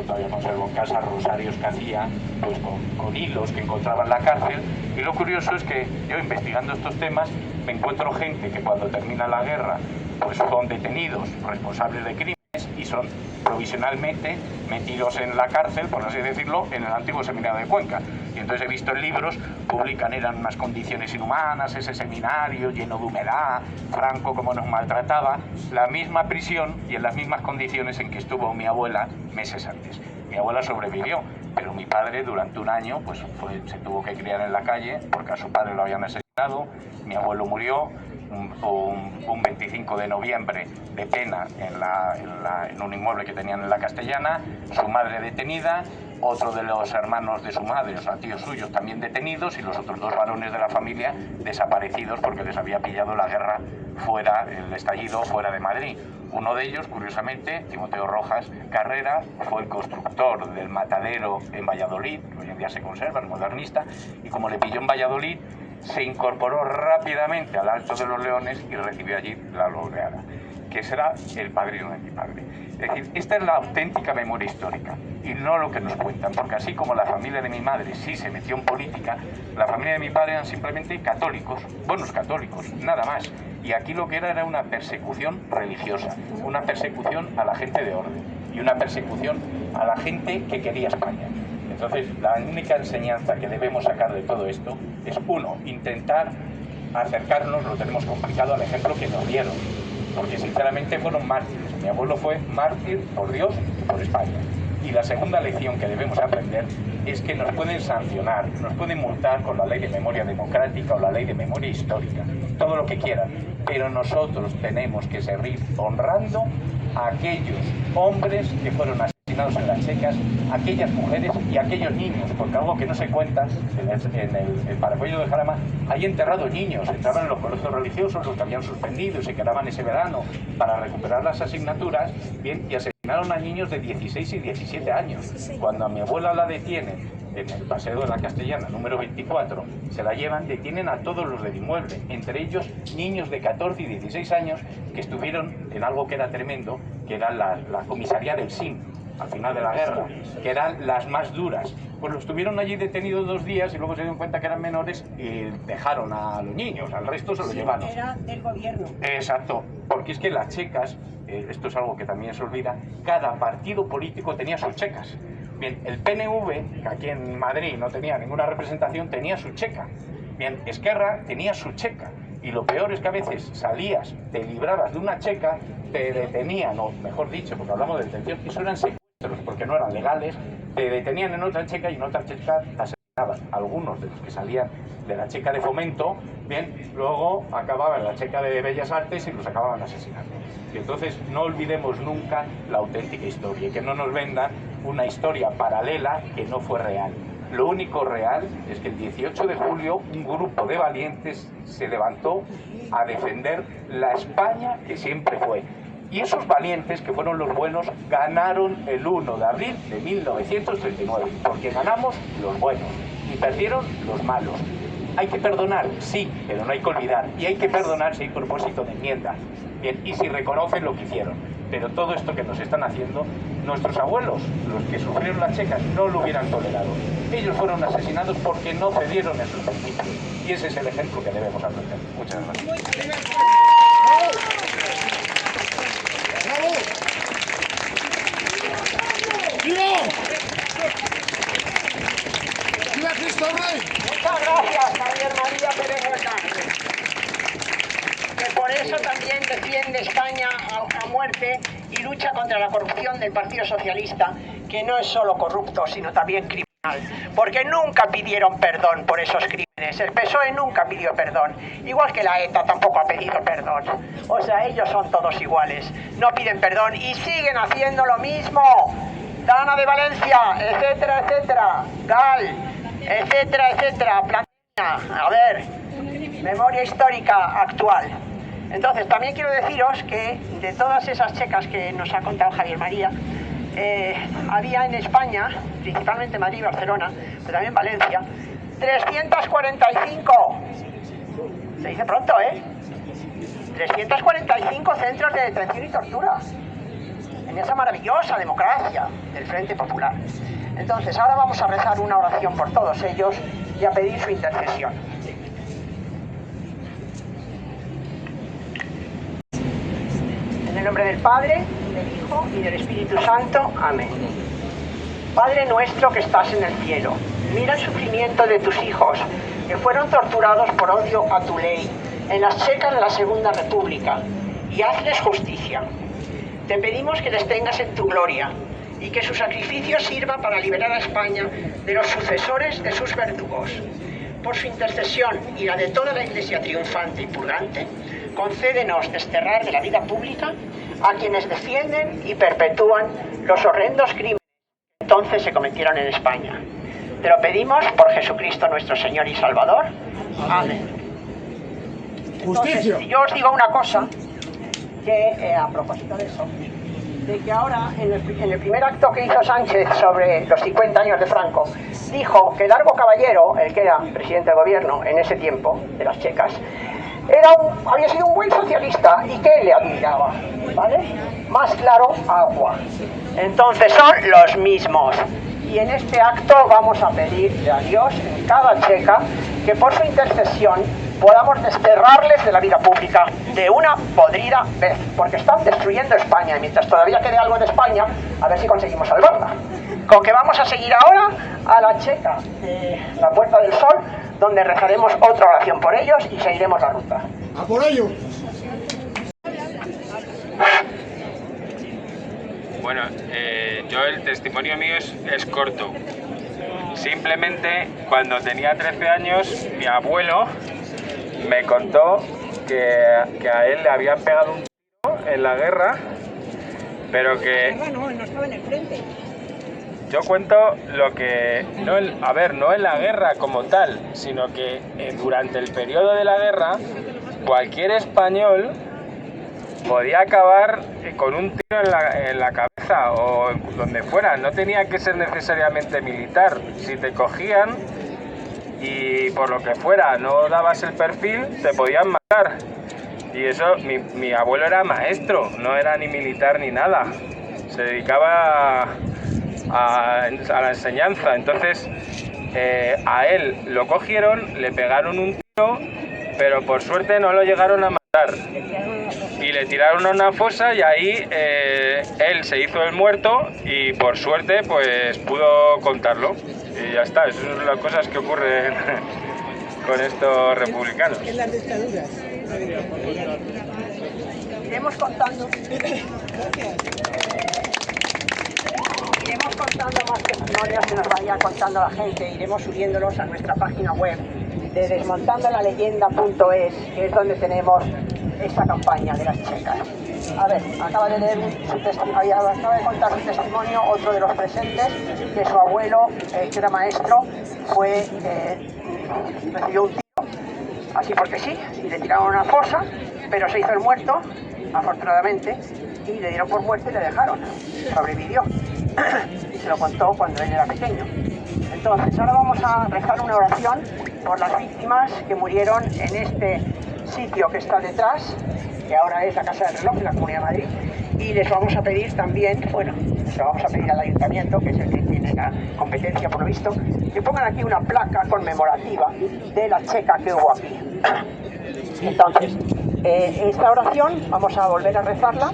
todavía conservo en casa rosarios que hacía pues con hilos que encontraba en la cárcel. Y lo curioso es que yo, investigando estos temas, me encuentro gente que cuando termina la guerra pues son detenidos, responsables de crímenes y son provisionalmente metidos en la cárcel, por así decirlo, en el antiguo seminario de Cuenca. Y entonces he visto en libros, publican, eran unas condiciones inhumanas, ese seminario lleno de humedad, Franco como nos maltrataba, la misma prisión y en las mismas condiciones en que estuvo mi abuela meses antes. Mi abuela sobrevivió, pero mi padre durante un año pues se tuvo que criar en la calle porque a su padre lo habían asesinado, mi abuelo murió un 25 de noviembre de pena en un inmueble que tenían en la Castellana, su madre detenida, otro de los hermanos de su madre, o sea, tíos suyos, también detenidos, y los otros 2 varones de la familia desaparecidos porque les había pillado la guerra fuera, el estallido fuera de Madrid. Uno de ellos, curiosamente, Timoteo Rojas Carrera, fue el constructor del matadero en Valladolid, que hoy en día se conserva, el modernista, y como le pilló en Valladolid, se incorporó rápidamente al Alto de los Leones y recibió allí la laureada, que será el padrino de mi padre. Es decir, esta es la auténtica memoria histórica y no lo que nos cuentan, porque así como la familia de mi madre sí se metió en política, la familia de mi padre eran simplemente católicos, buenos católicos, nada más. Y aquí lo que era una persecución religiosa, una persecución a la gente de orden y una persecución a la gente que quería España. Entonces, la única enseñanza que debemos sacar de todo esto es, uno, intentar acercarnos, lo tenemos complicado, al ejemplo que nos dieron. porque sinceramente fueron mártires. Mi abuelo fue mártir por Dios y por España. Y la segunda lección que debemos aprender es que nos pueden sancionar, nos pueden multar con la ley de memoria democrática o la ley de memoria histórica, todo lo que quieran, pero nosotros tenemos que seguir honrando a aquellos hombres que fueron asesinados en las checas, aquellas mujeres y aquellos niños, porque algo que no se cuenta, en el Paracuello de Jarama hay enterrados niños, entraban en los colegios religiosos, los que habían suspendido y se quedaban ese verano para recuperar las asignaturas, bien, y asesinaron a niños de 16 y 17 años. Cuando a mi abuela la detienen en el Paseo de la Castellana, número 24, se la llevan, detienen a todos los del inmueble, entre ellos niños de 14 y 16 años que estuvieron en algo que era tremendo, que era la comisaría del SIM, al final de la guerra, que eran las más duras. Pues los tuvieron allí detenidos 2 días y luego se dieron cuenta que eran menores y dejaron a los niños, al resto se los llevaron. Era del gobierno. Exacto, porque es que las checas, esto es algo que también se olvida, cada partido político tenía sus checas. Bien, el PNV, que aquí en Madrid no tenía ninguna representación, tenía su checa. Bien, Esquerra tenía su checa. Y lo peor es que a veces salías, te librabas de una checa, te detenían, o mejor dicho, porque hablamos de detención, eso eran secuestros, porque no eran legales, te detenían en otra checa y en otra checa te asesinaban. Algunos de los que salían de la checa de Fomento, bien, luego acababan en la checa de Bellas Artes y los acababan asesinando. Y entonces no olvidemos nunca la auténtica historia, y que no nos vendan una historia paralela que no fue real. Lo único real es que el 18 de julio un grupo de valientes se levantó a defender la España que siempre fue. Y esos valientes, que fueron los buenos, ganaron el 1 de abril de 1939, porque ganamos los buenos y perdieron los malos. Hay que perdonar, sí, pero no hay que olvidar. Y hay que perdonar si hay propósito de enmienda. Bien, y si reconocen lo que hicieron. Pero todo esto que nos están haciendo, nuestros abuelos, los que sufrieron las checas, no lo hubieran tolerado. Ellos fueron asesinados porque no cedieron en sus principios. Y ese es el ejemplo que debemos aprender. Muchas gracias. ¡Viva Cristo Rey! Muchas gracias, Javier María Pérez Recarte, que por eso también defiende España a muerte y lucha contra la corrupción del Partido Socialista, que no es solo corrupto, sino también criminal, porque nunca pidieron perdón por esos crímenes. El PSOE nunca pidió perdón, igual que la ETA tampoco ha pedido perdón. O sea, ellos son todos iguales, no piden perdón y siguen haciendo lo mismo. Dana de Valencia, etcétera, etcétera, Gal, etcétera, etcétera, Plantina, a ver, memoria histórica actual. Entonces, también quiero deciros que de todas esas checas que nos ha contado Javier María, había en España, principalmente Madrid y Barcelona, pero también Valencia, 345, se dice pronto, 345 centros de detención y tortura, en esa maravillosa democracia del Frente Popular. Entonces, ahora vamos a rezar una oración por todos ellos y a pedir su intercesión. En el nombre del Padre, del Hijo y del Espíritu Santo. Amén. Padre nuestro que estás en el cielo, mira el sufrimiento de tus hijos, que fueron torturados por odio a tu ley, en las checas de la Segunda República, y hazles justicia. Te pedimos que les tengas en tu gloria y que su sacrificio sirva para liberar a España de los sucesores de sus verdugos. Por su intercesión y la de toda la Iglesia triunfante y purgante, concédenos desterrar de la vida pública a quienes defienden y perpetúan los horrendos crímenes que entonces se cometieron en España. Te lo pedimos por Jesucristo nuestro Señor y Salvador. Amén. Entonces, yo os digo una cosa, que a propósito de eso, de que ahora en el primer acto que hizo Sánchez sobre los 50 años de Franco, dijo que Largo Caballero, el que era presidente del gobierno en ese tiempo, de las checas, había sido un buen socialista y que le admiraba, ¿vale? Más claro, agua. Entonces son los mismos. Y en este acto vamos a pedirle a Dios en cada checa que por su intercesión podamos desterrarles de la vida pública de una podrida vez, porque están destruyendo España y mientras todavía quede algo de España, a ver si conseguimos salvarla. Con que vamos a seguir ahora a la checa de la Puerta del Sol, donde rezaremos otra oración por ellos y seguiremos la ruta. ¡A por ello! Bueno, yo el testimonio mío es corto. Simplemente cuando tenía 13 años, mi abuelo me contó que a él le habían pegado un tiro en la guerra, pero que... No estaba en el frente. Yo cuento lo que... no en la guerra como tal, sino que durante el periodo de la guerra, cualquier español podía acabar con un tiro en la cabeza o donde fuera. No tenía que ser necesariamente militar. Si te cogían y por lo que fuera no dabas el perfil, te podían matar. Y eso, mi abuelo era maestro, no era ni militar ni nada. Se dedicaba a la enseñanza. Entonces a él lo cogieron, le pegaron un tiro, pero por suerte no lo llegaron a matar. Y le tiraron a una fosa y ahí él se hizo el muerto y por suerte pues pudo contarlo. Y ya está, esas son las cosas que ocurren con estos republicanos. En las dictaduras. Iremos contando. Iremos contando más testimonios que nos vaya contando la gente. Iremos subiéndolos a nuestra página web de desmontandolaLeyenda.es, que es donde tenemos esta campaña de las checas. A ver, acaba de contar su testimonio otro de los presentes, que su abuelo, que era maestro, recibió un tiro, así porque sí, y le tiraron a una fosa, pero se hizo el muerto, afortunadamente, y le dieron por muerto y le dejaron. Sobrevivió. Y se lo contó cuando él era pequeño. Entonces, ahora vamos a rezar una oración por las víctimas que murieron en este sitio que está detrás, que ahora es la Casa del Reloj de la Comunidad de Madrid, y les vamos a pedir también, les vamos a pedir al Ayuntamiento, que es el que tiene la competencia por lo visto, que pongan aquí una placa conmemorativa de la checa que hubo aquí. Entonces, esta oración vamos a volver a rezarla,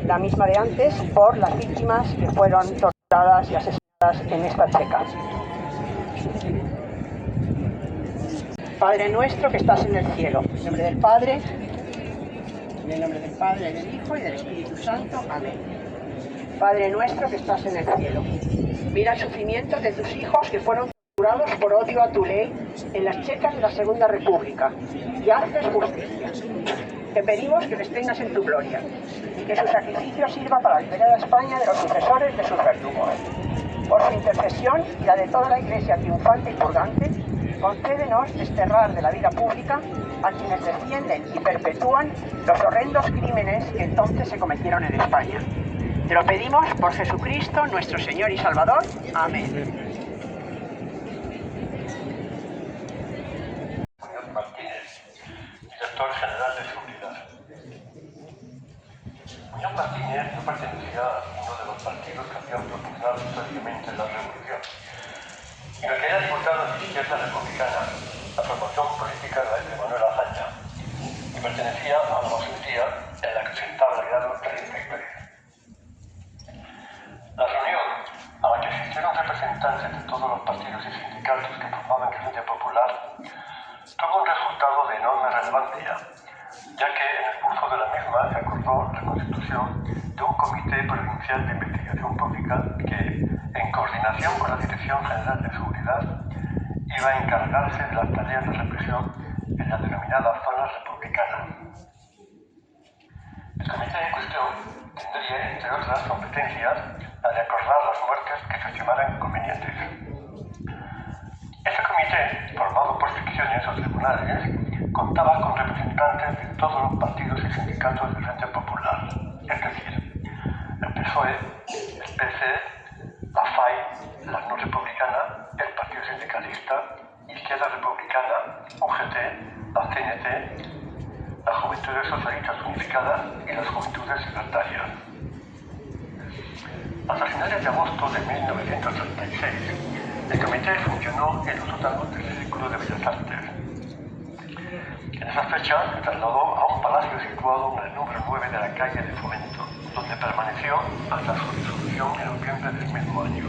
la misma de antes, por las víctimas que fueron torturadas y asesinadas en esta checa. Padre nuestro que estás en el cielo, en nombre del Padre, en el nombre del Padre, y del Hijo y del Espíritu Santo. Amén. Padre nuestro que estás en el cielo, mira el sufrimiento de tus hijos que fueron torturados por odio a tu ley en las checas de la Segunda República y haces justicia. Te pedimos que les tengas en tu gloria y que su sacrificio sirva para liberar a España de los sucesores de sus verdugos. Por su intercesión y la de toda la Iglesia triunfante y purgante, concédenos desterrar de la vida pública a quienes defienden y perpetúan los horrendos crímenes que entonces se cometieron en España. Te lo pedimos por Jesucristo, nuestro Señor y Salvador. Amén. Director General de Seguridad. Muñoz Martínez no pertenecía a uno de los partidos que habían propugnado históricamente la revolución, sino que era diputado de Izquierda Republicana, la formación política de Manuel Azaña, y pertenecía a la masonería en la que se estaba aliado Felipe Pérez. La reunión, a la que asistieron representantes de todos los partidos y sindicatos que formaban el Frente Popular, tuvo un resultado de enorme relevancia, ya que en el curso de la misma se acordó la constitución de un comité provincial de investigación pública que, en coordinación con la Dirección General de Seguridad, iba a encargarse de las tareas de represión en la denominada zona republicana. El comité en cuestión tendría, entre otras competencias, la de acordar las muertes que se estimaran convenientes. Este comité, formado por secciones o tribunales, contaba con representantes de todos los partidos y sindicatos del Frente Popular, es decir, el PSOE, el PC, la FAI, la No Republicana, el Partido Sindicalista, Izquierda Republicana, UGT, la CNT, las Juventudes Socialistas Unificadas y las Juventudes Libertarias. Hasta finales de agosto de 1936, el comité funcionó en los sótanos del Círculo de Bellas Artes. En esa fecha se trasladó a un palacio situado en el número 9 de la calle de Fomento, donde permaneció hasta su disolución en noviembre del mismo año.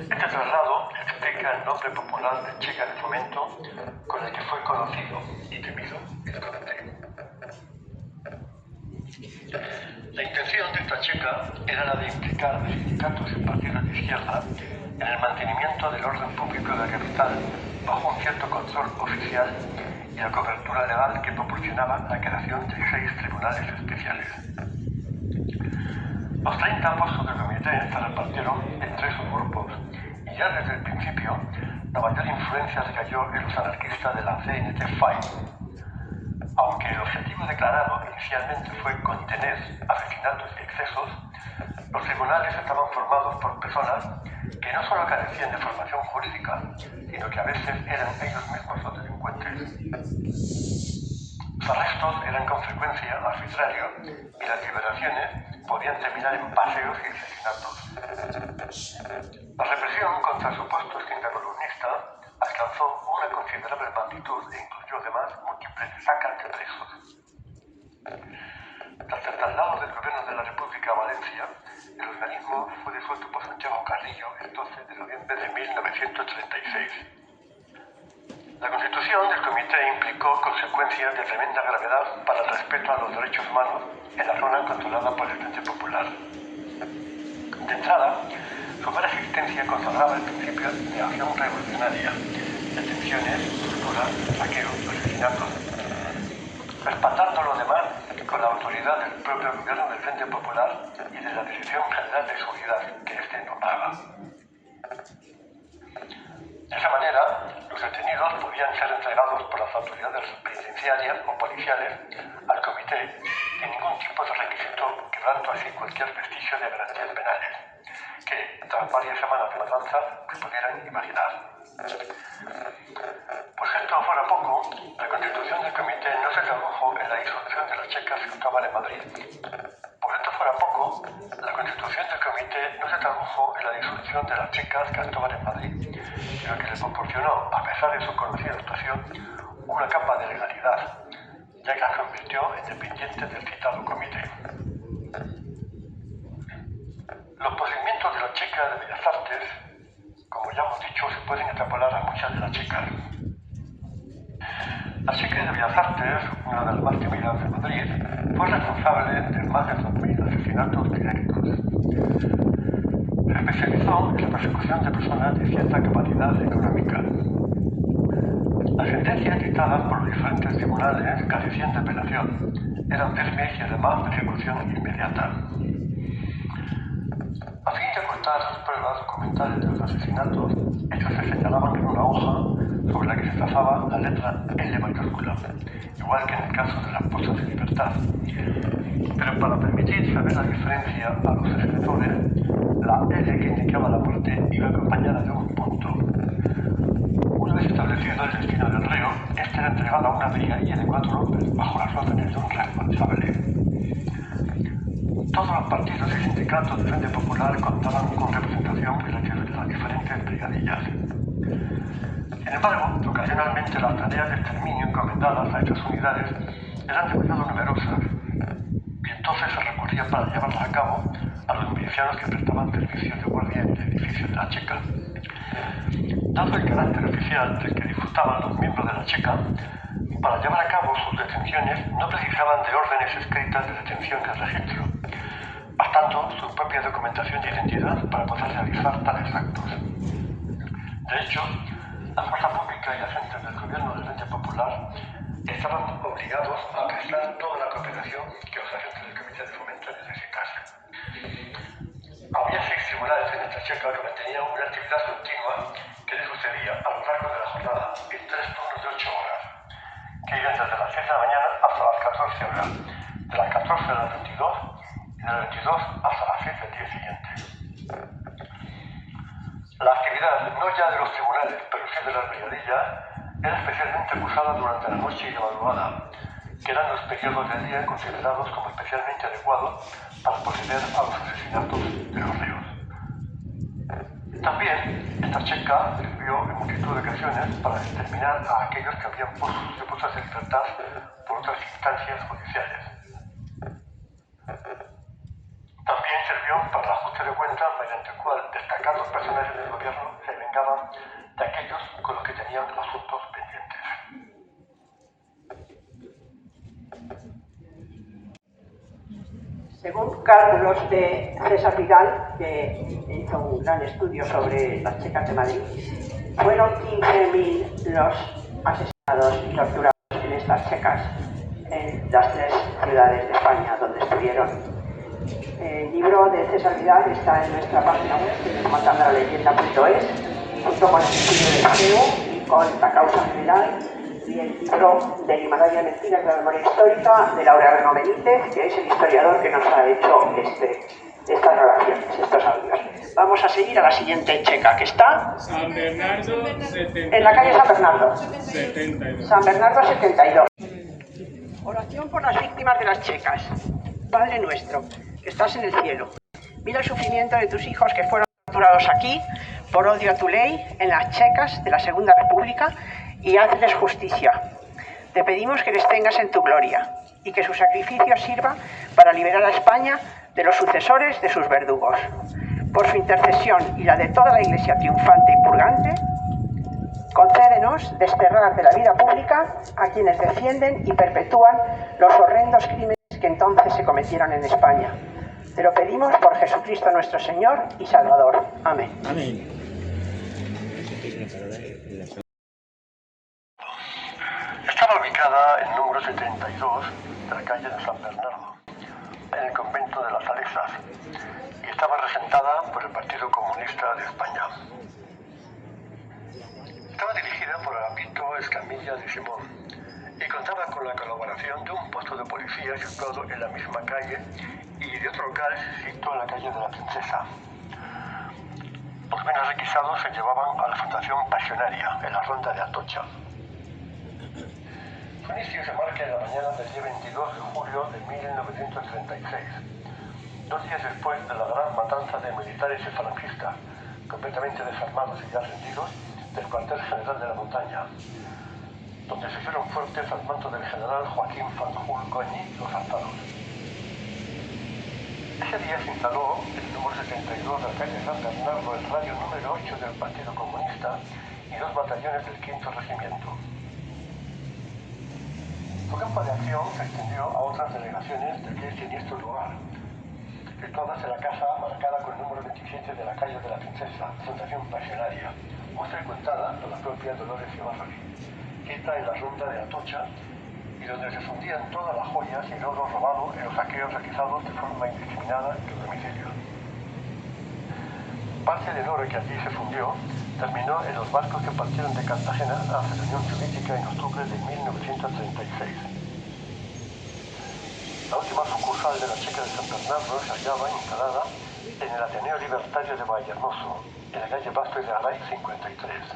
Este traslado explica el nombre popular de Checa de Fomento con el que fue conocido y temido el comité. La intención de esta propuesta checa era la de implicar a sindicatos y partidos de izquierda en el mantenimiento del orden público de la capital bajo un cierto control oficial y la cobertura legal que proporcionaba la creación de 6 tribunales especiales. Los 30 puestos del comité se repartieron en 3 subgrupos y ya desde el principio la mayor influencia recayó en los anarquistas de la CNT-FAI. Aunque el objetivo declarado inicialmente fue contener asesinatos y excesos, los tribunales estaban formados por personas que no solo carecían de formación jurídica, sino que a veces eran ellos mismos los delincuentes. Los arrestos eran con frecuencia arbitrarios y las liberaciones podían terminar en paseos y asesinatos. La represión contra el supuesto columnista alcanzó una considerable magnitud e incluyó además múltiples sacas de presos. Tras el traslado del gobierno de la República a Valencia, el organismo fue disuelto por Santiago Carrillo el 12 de noviembre de 1936. La constitución del comité implicó consecuencias de tremenda gravedad para el respeto a los derechos humanos en la zona controlada por el Frente Popular. De entrada, su mera existencia consagraba el principio de acción revolucionaria, detenciones, torturas, saqueos, asesinatos, respaldando lo demás con la autoridad del propio gobierno del Frente Popular y de la Dirección General de Seguridad que éste nombraba. De esa manera, los detenidos podían ser entregados por las autoridades penitenciarias o policiales al comité sin ningún tipo de requisito, quebrando así cualquier vestigio de garantías penales, que, tras varias semanas de matanzas, se pudieran imaginar. Pues esto fuera poco, la constitución del comité no se tradujo en la disolución de las checas que actuaban en Madrid. Por esto fuera poco, la constitución del comité no se tradujo en la disolución de las checas que actuaban en Madrid, sino que les proporcionó, a pesar de su conocida actuación, una capa de legalidad, ya que las convirtió en dependientes del citado comité. Los procedimientos de la checa de Bellas Artes, como ya hemos dicho, se pueden extrapolar a muchas de las checas. La checa de Bellas Artes, una de las más temidas de Madrid, fue responsable de más de 2.000 asesinatos directos. Se especializó en la persecución de personas de cierta capacidad económica. Las sentencias dictadas por los diferentes tribunales carecían de apelación, eran firmes y además de ejecución inmediata. A fin de ocultar las pruebas documentales de los asesinatos, estos se señalaban en una hoja sobre la que se trazaba la letra L mayúscula, igual que en el caso de las puestas en libertad. Pero para permitir saber la diferencia a los escritores, la L que indicaba la muerte iba acompañada de un punto. Una vez establecido el destino del reo, este era entregado a una brigadier de 4 hombres bajo las órdenes de un responsable. Todos los partidos y sindicatos del Frente Popular contaban con representación en las diferentes brigadillas. Sin embargo, ocasionalmente las tareas de exterminio encomendadas a estas unidades eran demasiado numerosas y entonces se recurría para llevarlas a cabo a los milicianos que prestaban servicios de guardia en el edificio de la checa. Dado el carácter oficial del que disfrutaban los miembros de la checa, para llevar a cabo sus detenciones no precisaban de órdenes escritas de detención y registro, bastando su propia documentación de identidad para poder realizar tales actos. De hecho, la fuerza pública y agentes del gobierno del Frente Popular estaban obligados a prestar toda la cooperación que los agentes del Comité de Fomento necesitasen. Había 6 tribunales en esta checa que mantenían una actividad continua que les sucedía a lo largo de la jornada en 3 turnos de 8 horas, que iban desde las 6 de la mañana hasta las 14 horas, de las 14 a las 22 y de las 22 hasta las 6 del día siguiente. La actividad, no ya de los tribunales, pero sí de las brigadillas, era especialmente acusada durante la noche y la madrugada, que eran los periodos del día considerados como especialmente adecuados para proceder a los asesinatos de los reos. También, esta checa sirvió en multitud de ocasiones para determinar a aquellos que habían puesto en libertad por otras instancias judiciales. También sirvió para el ajuste de cuentas mediante el cual destacados personajes del gobierno se vengaban de aquellos con los que tenían asuntos pendientes. Según cálculos de César Vidal, que hizo un gran estudio sobre las checas de Madrid, fueron 15.000 los asesinados y torturados en estas checas, en las 3 ciudades de España donde estuvieron. El libro de César Vidal está en nuestra página web, que es matandolaleyenda.es, junto con el estudio del CEU y con la causa general, y el libro del Himalaya de Mentiras de la Memoria Histórica de Laureano Benítez, que es el historiador que nos ha hecho estas relaciones, estos audios. Vamos a seguir a la siguiente checa, que está San Bernardo 72. en la calle San Bernardo. 72. San Bernardo 72. Oración por las víctimas de las checas. Padre nuestro, que estás en el cielo, mira el sufrimiento de tus hijos que fueron torturados aquí por odio a tu ley en las checas de la Segunda República y hazles justicia. Te pedimos que les tengas en tu gloria y que su sacrificio sirva para liberar a España de los sucesores de sus verdugos. Por su intercesión y la de toda la Iglesia triunfante y purgante, concédenos desterrar de la vida pública a quienes defienden y perpetúan los horrendos crímenes que entonces se cometieron en España. Te lo pedimos por Jesucristo nuestro Señor y Salvador. Amén. Amén. Estaba ubicada en el número 72 de la calle de San Bernardo, en el convento de las Salesas, y estaba representada por el Partido Comunista de España. Estaba dirigida por Agapito Escamilla de Simón y contaba con la colaboración de un puesto de policía situado en la misma calle y de otro local situado en la calle de la Princesa. Los bienes requisados se llevaban a la Fundación Pasionaria, en la ronda de Atocha. Su inicio se marca en la mañana del día 22 de julio de 1936, 2 días después de la gran matanza de militares y falangistas, completamente desarmados y ya rendidos, del cuartel general de la montaña, donde se hicieron fuertes al mando del general Joaquín Fanjul Goñi los alzados. Ese día se instaló en el número 72 de la calle San Bernardo el radio número 8 del Partido Comunista y 2 batallones del 5º Regimiento. Su campo de acción se extendió a otras delegaciones de aquel siniestro lugar, situadas en la casa marcada con el número 27 de la calle de la Princesa, Fundación Pasionaria, muy frecuentada por la propia Dolores Ibarruri, que está en la ronda de Atocha y donde se fundían todas las joyas y el oro robado en los saqueos realizados de forma indiscriminada en los domicilios. Parte del oro que allí se fundió terminó en los barcos que partieron de Cartagena hacia la Unión Soviética en octubre de 1936. La última sucursal de la checa de San Bernardo se hallaba instalada en el Ateneo Libertario de Vallehermoso, en la calle Bastos de Aray 53.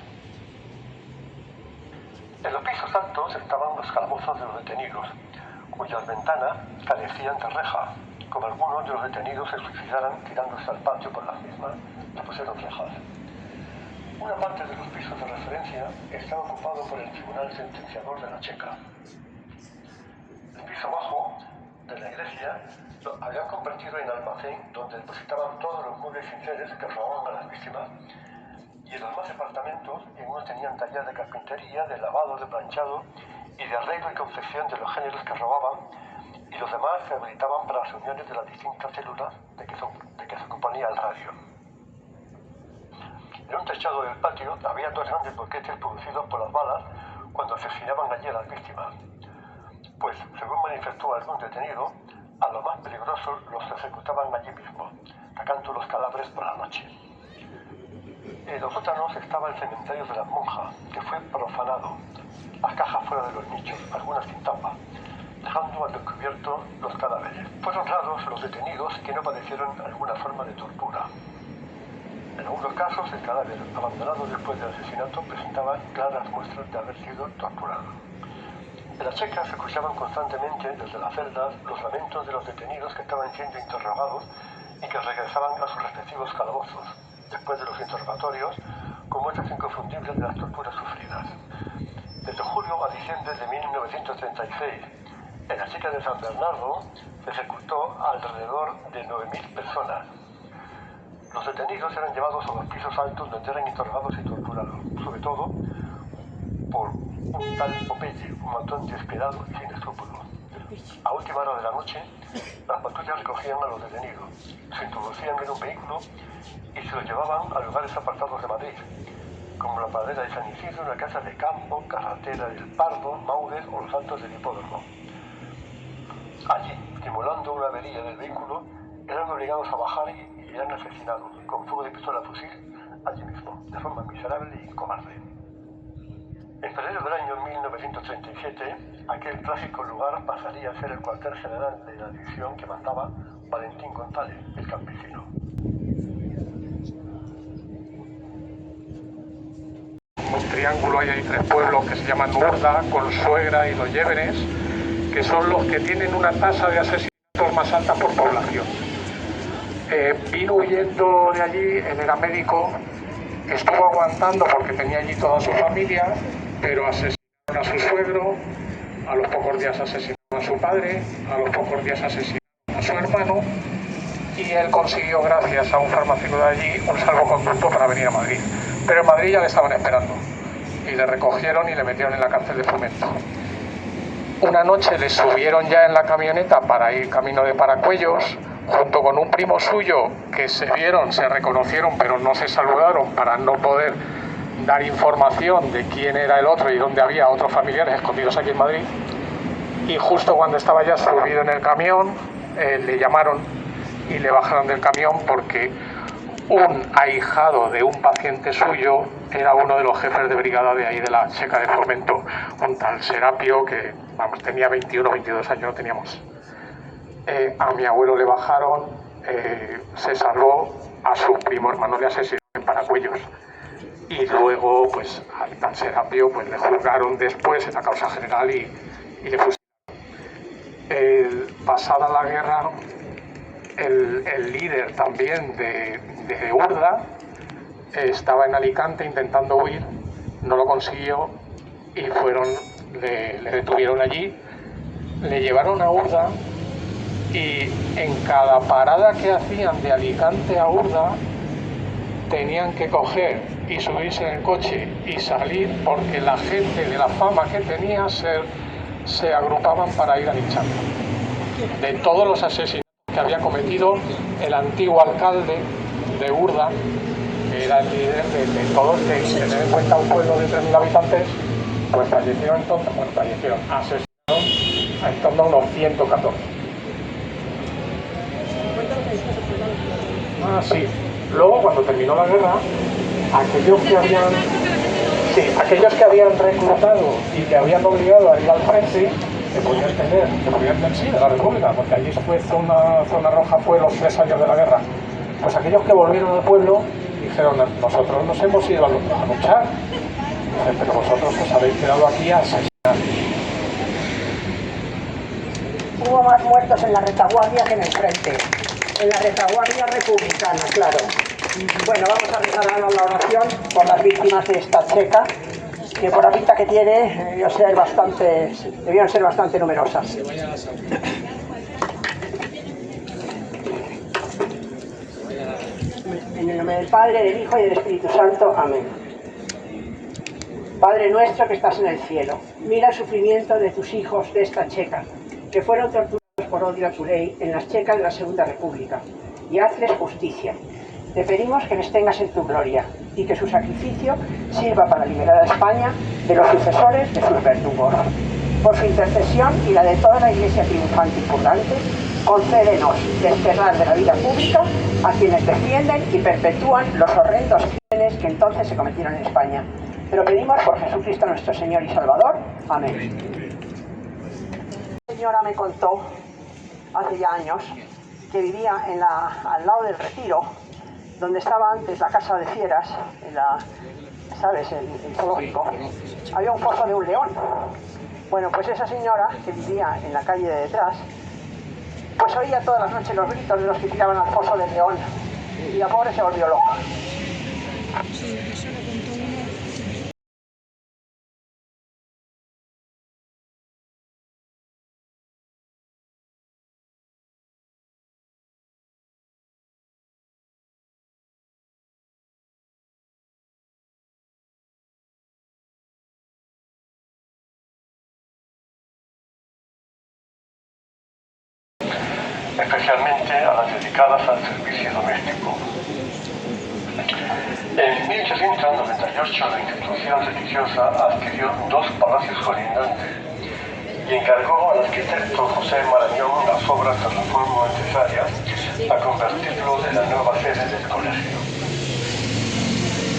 En los pisos altos estaban los calabozos de los detenidos, cuyas ventanas carecían de reja, como algunos de los detenidos se suicidaran tirándose al patio por las mismas, le pusieron rejas. Una parte de los pisos de referencia estaba ocupado por el tribunal sentenciador de la checa. El piso bajo de la iglesia lo habían convertido en almacén donde depositaban todos los muebles sinceros que robaban a las víctimas, y en los demás departamentos algunos tenían taller de carpintería, de lavado, de planchado y de arreglo y confección de los géneros que robaban, y los demás se habilitaban para las reuniones de las distintas células de que se componía el radio. En un techado del patio había 2 grandes boquetes producidos por las balas cuando asesinaban allí a las víctimas, pues, según manifestó algún detenido, a los más peligrosos los ejecutaban allí mismo, sacando los cadáveres por la noche. En los sótanos estaba el cementerio de las monjas, que fue profanado, las cajas fuera de los nichos, algunas sin tapa, dejando al descubierto los cadáveres. Fueron raros los detenidos que no padecieron alguna forma de tortura. En algunos casos, el cadáver abandonado después del asesinato presentaba claras muestras de haber sido torturado. En la checa se escuchaban constantemente desde las celdas los lamentos de los detenidos que estaban siendo interrogados y que regresaban a sus respectivos calabozos, después de los interrogatorios, con muestras inconfundibles de las torturas sufridas. Desde julio a diciembre de 1936, en la checa de San Bernardo se ejecutó alrededor de 9.000 personas. Los detenidos eran llevados a los pisos altos donde eran interrogados y torturados, sobre todo por un tal Popeye, un matón despiadado y sin escrúpulos. A última hora de la noche, Las patrullas recogían a los detenidos, se introducían en un vehículo y se los llevaban a lugares apartados de Madrid, como la Pradera de San Isidro, la Casa de Campo, Carretera del Pardo, Maures o los Altos del Hipódromo. Allí, simulando una avería del vehículo, eran obligados a bajar y eran asesinados con fuego de pistola fusil allí mismo, de forma miserable y cobarde. En febrero del año 1937, aquel trágico lugar pasaría a ser el cuartel general de la división que mandaba Valentín González, el campesino. Un triángulo, hay 3 pueblos que se llaman Urda, Consuegra y Los Llévenes, que son los que tienen una tasa de asesinatos más alta por población. Vino huyendo de allí, él era médico, estuvo aguantando porque tenía allí toda su familia, pero asesinaron a su suegro, a los pocos días asesinaron a su padre, a los pocos días asesinaron a su hermano, y él consiguió, gracias a un farmacéutico de allí, un salvoconducto para venir a Madrid. Pero en Madrid ya le estaban esperando, y le recogieron y le metieron en la cárcel de Fomento. Una noche le subieron ya en la camioneta para ir camino de Paracuellos, junto con un primo suyo que se vieron, se reconocieron, pero no se saludaron para no poder dar información de quién era el otro y dónde había otros familiares escondidos aquí en Madrid. Y justo cuando estaba ya subido en el camión, le llamaron y le bajaron del camión porque un ahijado de un paciente suyo era uno de los jefes de brigada de ahí de la Checa de Fomento, un tal Serapio que, vamos, tenía 21 o 22 años, no teníamos. A mi abuelo le bajaron, se salvó, a su primo hermano le asesinaron en Paracuellos. Y luego, pues, al tal Serapio, pues, le juzgaron después en la causa general y le fusilaron. Pasada la guerra, el líder también de Urda estaba en Alicante intentando huir, no lo consiguió y le detuvieron allí, le llevaron a Urda y en cada parada que hacían de Alicante a Urda tenían que coger y subirse en el coche y salir porque la gente de la fama que tenía se agrupaban para ir a lincharlo. De todos los asesinatos que había cometido el antiguo alcalde de Urda, que era el líder de todos, de tener en cuenta un pueblo de 3.000 habitantes, pues asesinaron en torno a unos 114. Ah, sí. Luego, cuando terminó la guerra, aquellos que habían reclutado y que habían obligado a ir al frente, que podían tener sí, de la República, porque allí fue zona roja, fue los 3 años de la guerra. Pues aquellos que volvieron al pueblo dijeron, nosotros nos hemos ido a luchar, pero vosotros os habéis quedado aquí a asesinar. Hubo más muertos en la retaguardia que en el frente. En la retaguardia republicana, claro. Bueno, vamos a rezar ahora la oración por las víctimas de esta checa, que por la pinta que tiene debieron ser bastante numerosas. En el nombre del Padre, del Hijo y del Espíritu Santo. Amén. Padre nuestro que estás en el cielo, mira el sufrimiento de tus hijos de esta checa, que fueron torturados por odio a tu ley en las checas de la Segunda República, y hazles justicia. Te pedimos que les tengas en tu gloria y que su sacrificio sirva para liberar a España de los sucesores de sus verdugos. Por su intercesión y la de toda la Iglesia triunfante y purgante, concédenos desterrar de la vida pública a quienes defienden y perpetúan los horrendos crímenes que entonces se cometieron en España. Te lo pedimos por Jesucristo nuestro Señor y Salvador. Amén. La señora me contó hace ya años que vivía al lado del Retiro, donde estaba antes la casa de fieras, ¿sabes? El zoológico. Había un foso de un león. Bueno, pues esa señora que vivía en la calle de detrás, pues oía todas las noches los gritos de los que tiraban al foso del león. Y la pobre se volvió loca. especialmente a las dedicadas al servicio doméstico. En 1898 la institución religiosa adquirió 2 palacios colindantes y encargó al arquitecto José Marañón las obras de reforma necesarias a convertirlo en la nueva sede del colegio.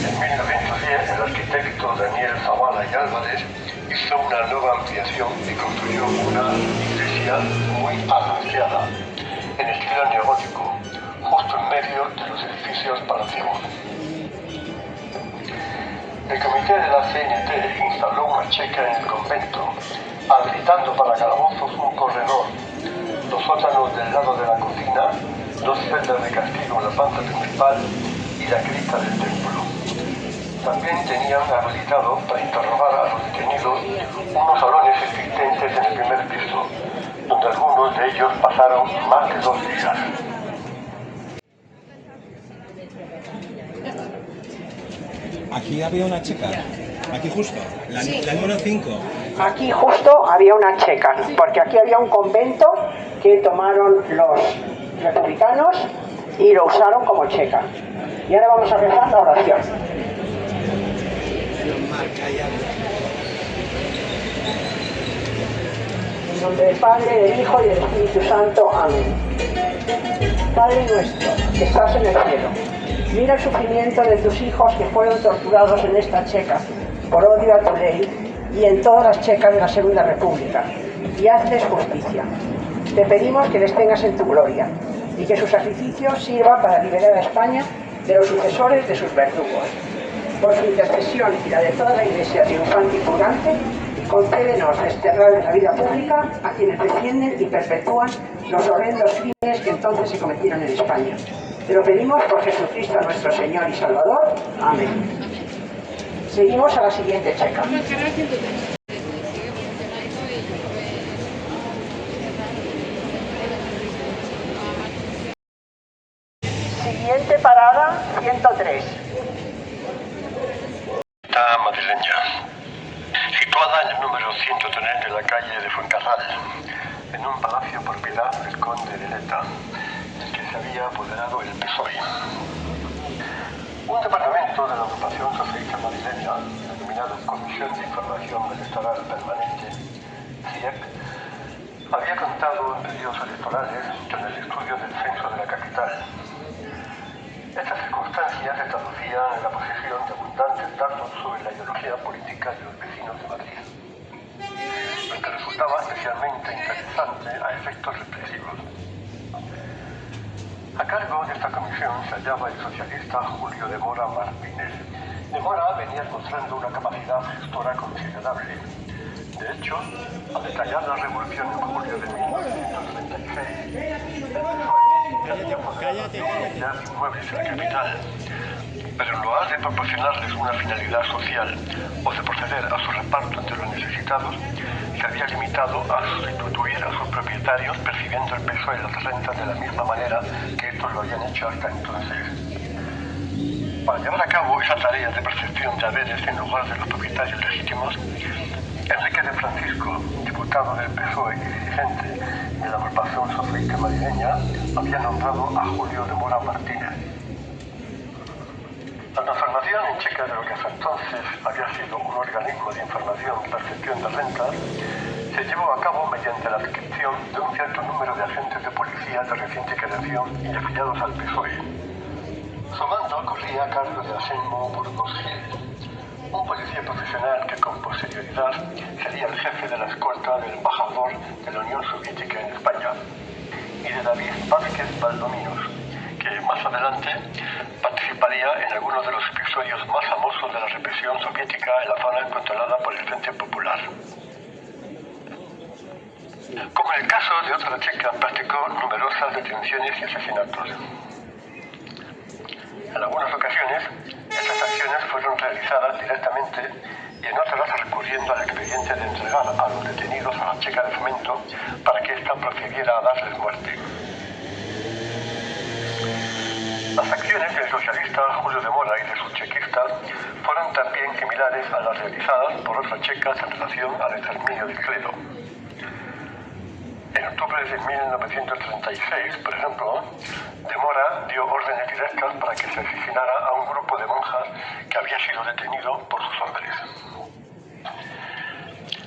En 1910 el arquitecto Daniel Zavala y Álvarez hizo una nueva ampliación y construyó una iglesia muy agraciada en estilo neogótico, justo en medio de los edificios palaciegos. El comité de la CNT instaló una checa en el convento, habilitando para calabozos un corredor, los sótanos del lado de la cocina, 2 celdas de castigo en la planta principal y la cripta del templo. También tenían habilitado para interrogar a los detenidos unos salones existentes en el primer piso, donde algunos de ellos pasaron más de 2 días. Aquí había una checa, aquí justo, la número 5. Aquí justo había una checa, porque aquí había un convento que tomaron los republicanos y lo usaron como checa. Y ahora vamos a rezar la oración. En nombre del Padre, del Hijo y del Espíritu Santo. Amén. Padre nuestro, que estás en el cielo, mira el sufrimiento de tus hijos que fueron torturados en esta checa por odio a tu ley y en todas las checas de la Segunda República, y hazles justicia. Te pedimos que les tengas en tu gloria y que su sacrificio sirva para liberar a España de los sucesores de sus verdugos. Por su intercesión y la de toda la Iglesia triunfante y purgante, concédenos desterrar de la vida pública a quienes defienden y perpetúan los horrendos crímenes que entonces se cometieron en España. Te lo pedimos por Jesucristo nuestro Señor y Salvador. Amén. Seguimos a la siguiente checa. Siguiente parada, 103. Madrileña, situada en el número 103 de la calle de Fuencarral, en un palacio propiedad del conde de Leta, del que se había apoderado el PSOE. Un departamento de la agrupación socialista madrileña, denominado Comisión de Información Electoral Permanente, CIEP, había contado en periodos electorales con el estudio del censo de la capital. Estas circunstancias se traducían en la posesión de abundantes datos sobre la ideología política de los vecinos de Madrid, lo que resultaba especialmente interesante a efectos represivos. A cargo de esta comisión se hallaba el socialista Julio de Mora Martínez. De Mora venía mostrando una capacidad gestora considerable. De hecho, al detallar la revolución en julio de 1936, inmuebles en la capital, pero en lugar de proporcionarles una finalidad social o de proceder a su reparto entre los necesitados, se había limitado a sustituir a sus propietarios percibiendo el peso de las rentas de la misma manera que estos lo habían hecho hasta entonces. Para llevar a cabo esa tarea de percepción de haberes en lugar de los propietarios legítimos, Enrique de Francisco, diputado del PSOE y dirigente de la agrupación socialista madrileña, había nombrado a Julio de Mora Martínez. La transformación en checa de lo que hasta entonces había sido un organismo de información y percepción de rentas se llevó a cabo mediante la adscripción de un cierto número de agentes de policía de reciente creación y afiliados al PSOE. Su mando corría a cargo de Anselmo Burgos Gil, un policía profesional que con posterioridad sería el jefe de la escolta del embajador de la Unión Soviética en España, y de David Vázquez Valdominos, que más adelante participaría en algunos de los episodios más famosos de la represión soviética en la zona controlada por el Frente Popular. Como en el caso de otra checa, practicó numerosas detenciones y asesinatos. En algunas ocasiones, estas acciones fueron realizadas directamente y en otras recurriendo al expediente de entregar a los detenidos a la checa de Fomento para que ésta procediera a darles muerte. Las acciones del socialista Julio de Mora y de sus chequistas fueron también similares a las realizadas por otras checas en relación al exterminio del clero. En octubre de 1936, por ejemplo, de Mora dio órdenes directas para que se asesinara a un grupo de monjas que había sido detenido por sus órdenes.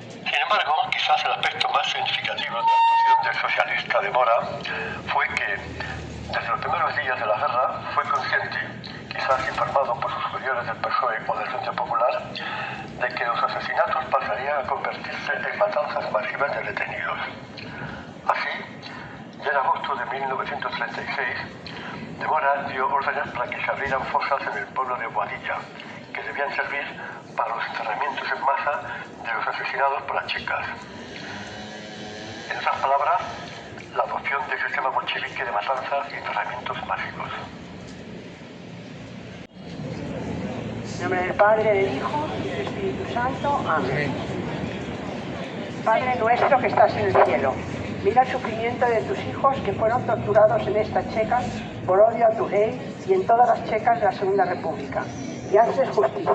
Sin embargo, quizás el aspecto más significativo de la actuación del socialista de Mora fue que, desde los primeros días de la guerra, fue consciente, quizás informado por sus superiores del PSOE o del Frente Popular, de que los asesinatos pasarían a convertirse en matanzas masivas de detenidos. Así, ya en agosto de 1936, de Mora dio órdenes para que se abrieran fosas en el pueblo de Boadilla, que debían servir para los enterramientos en masa de los asesinados por las checas. En otras palabras, la adopción del sistema bolchevique de matanzas y enterramientos masivos. En nombre del Padre, del Hijo y del Espíritu Santo. Amén. Padre nuestro que estás en el cielo, mira el sufrimiento de tus hijos que fueron torturados en esta checa por odio a tu ley y en todas las checas de la Segunda República, y hazles justicia.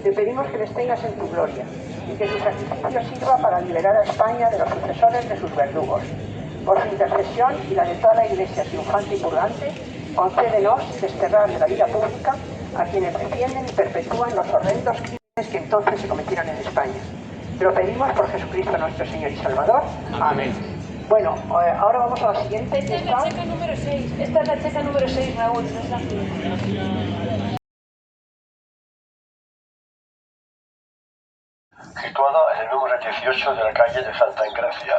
Te pedimos que les tengas en tu gloria y que su sacrificio sirva para liberar a España de los sucesores de sus verdugos. Por su intercesión y la de toda la Iglesia triunfante y purgante, concédenos desterrar de la vida pública a quienes defienden y perpetúan los horrendos crímenes que entonces se cometieron en España. Te lo pedimos por Jesucristo nuestro Señor y Salvador. Amén. Bueno, ahora vamos a la siguiente. Esta es la checa número 6. Esta es la checa número 6, Raúl. No es la Situada en el número 18 de la calle de Santa Engracia,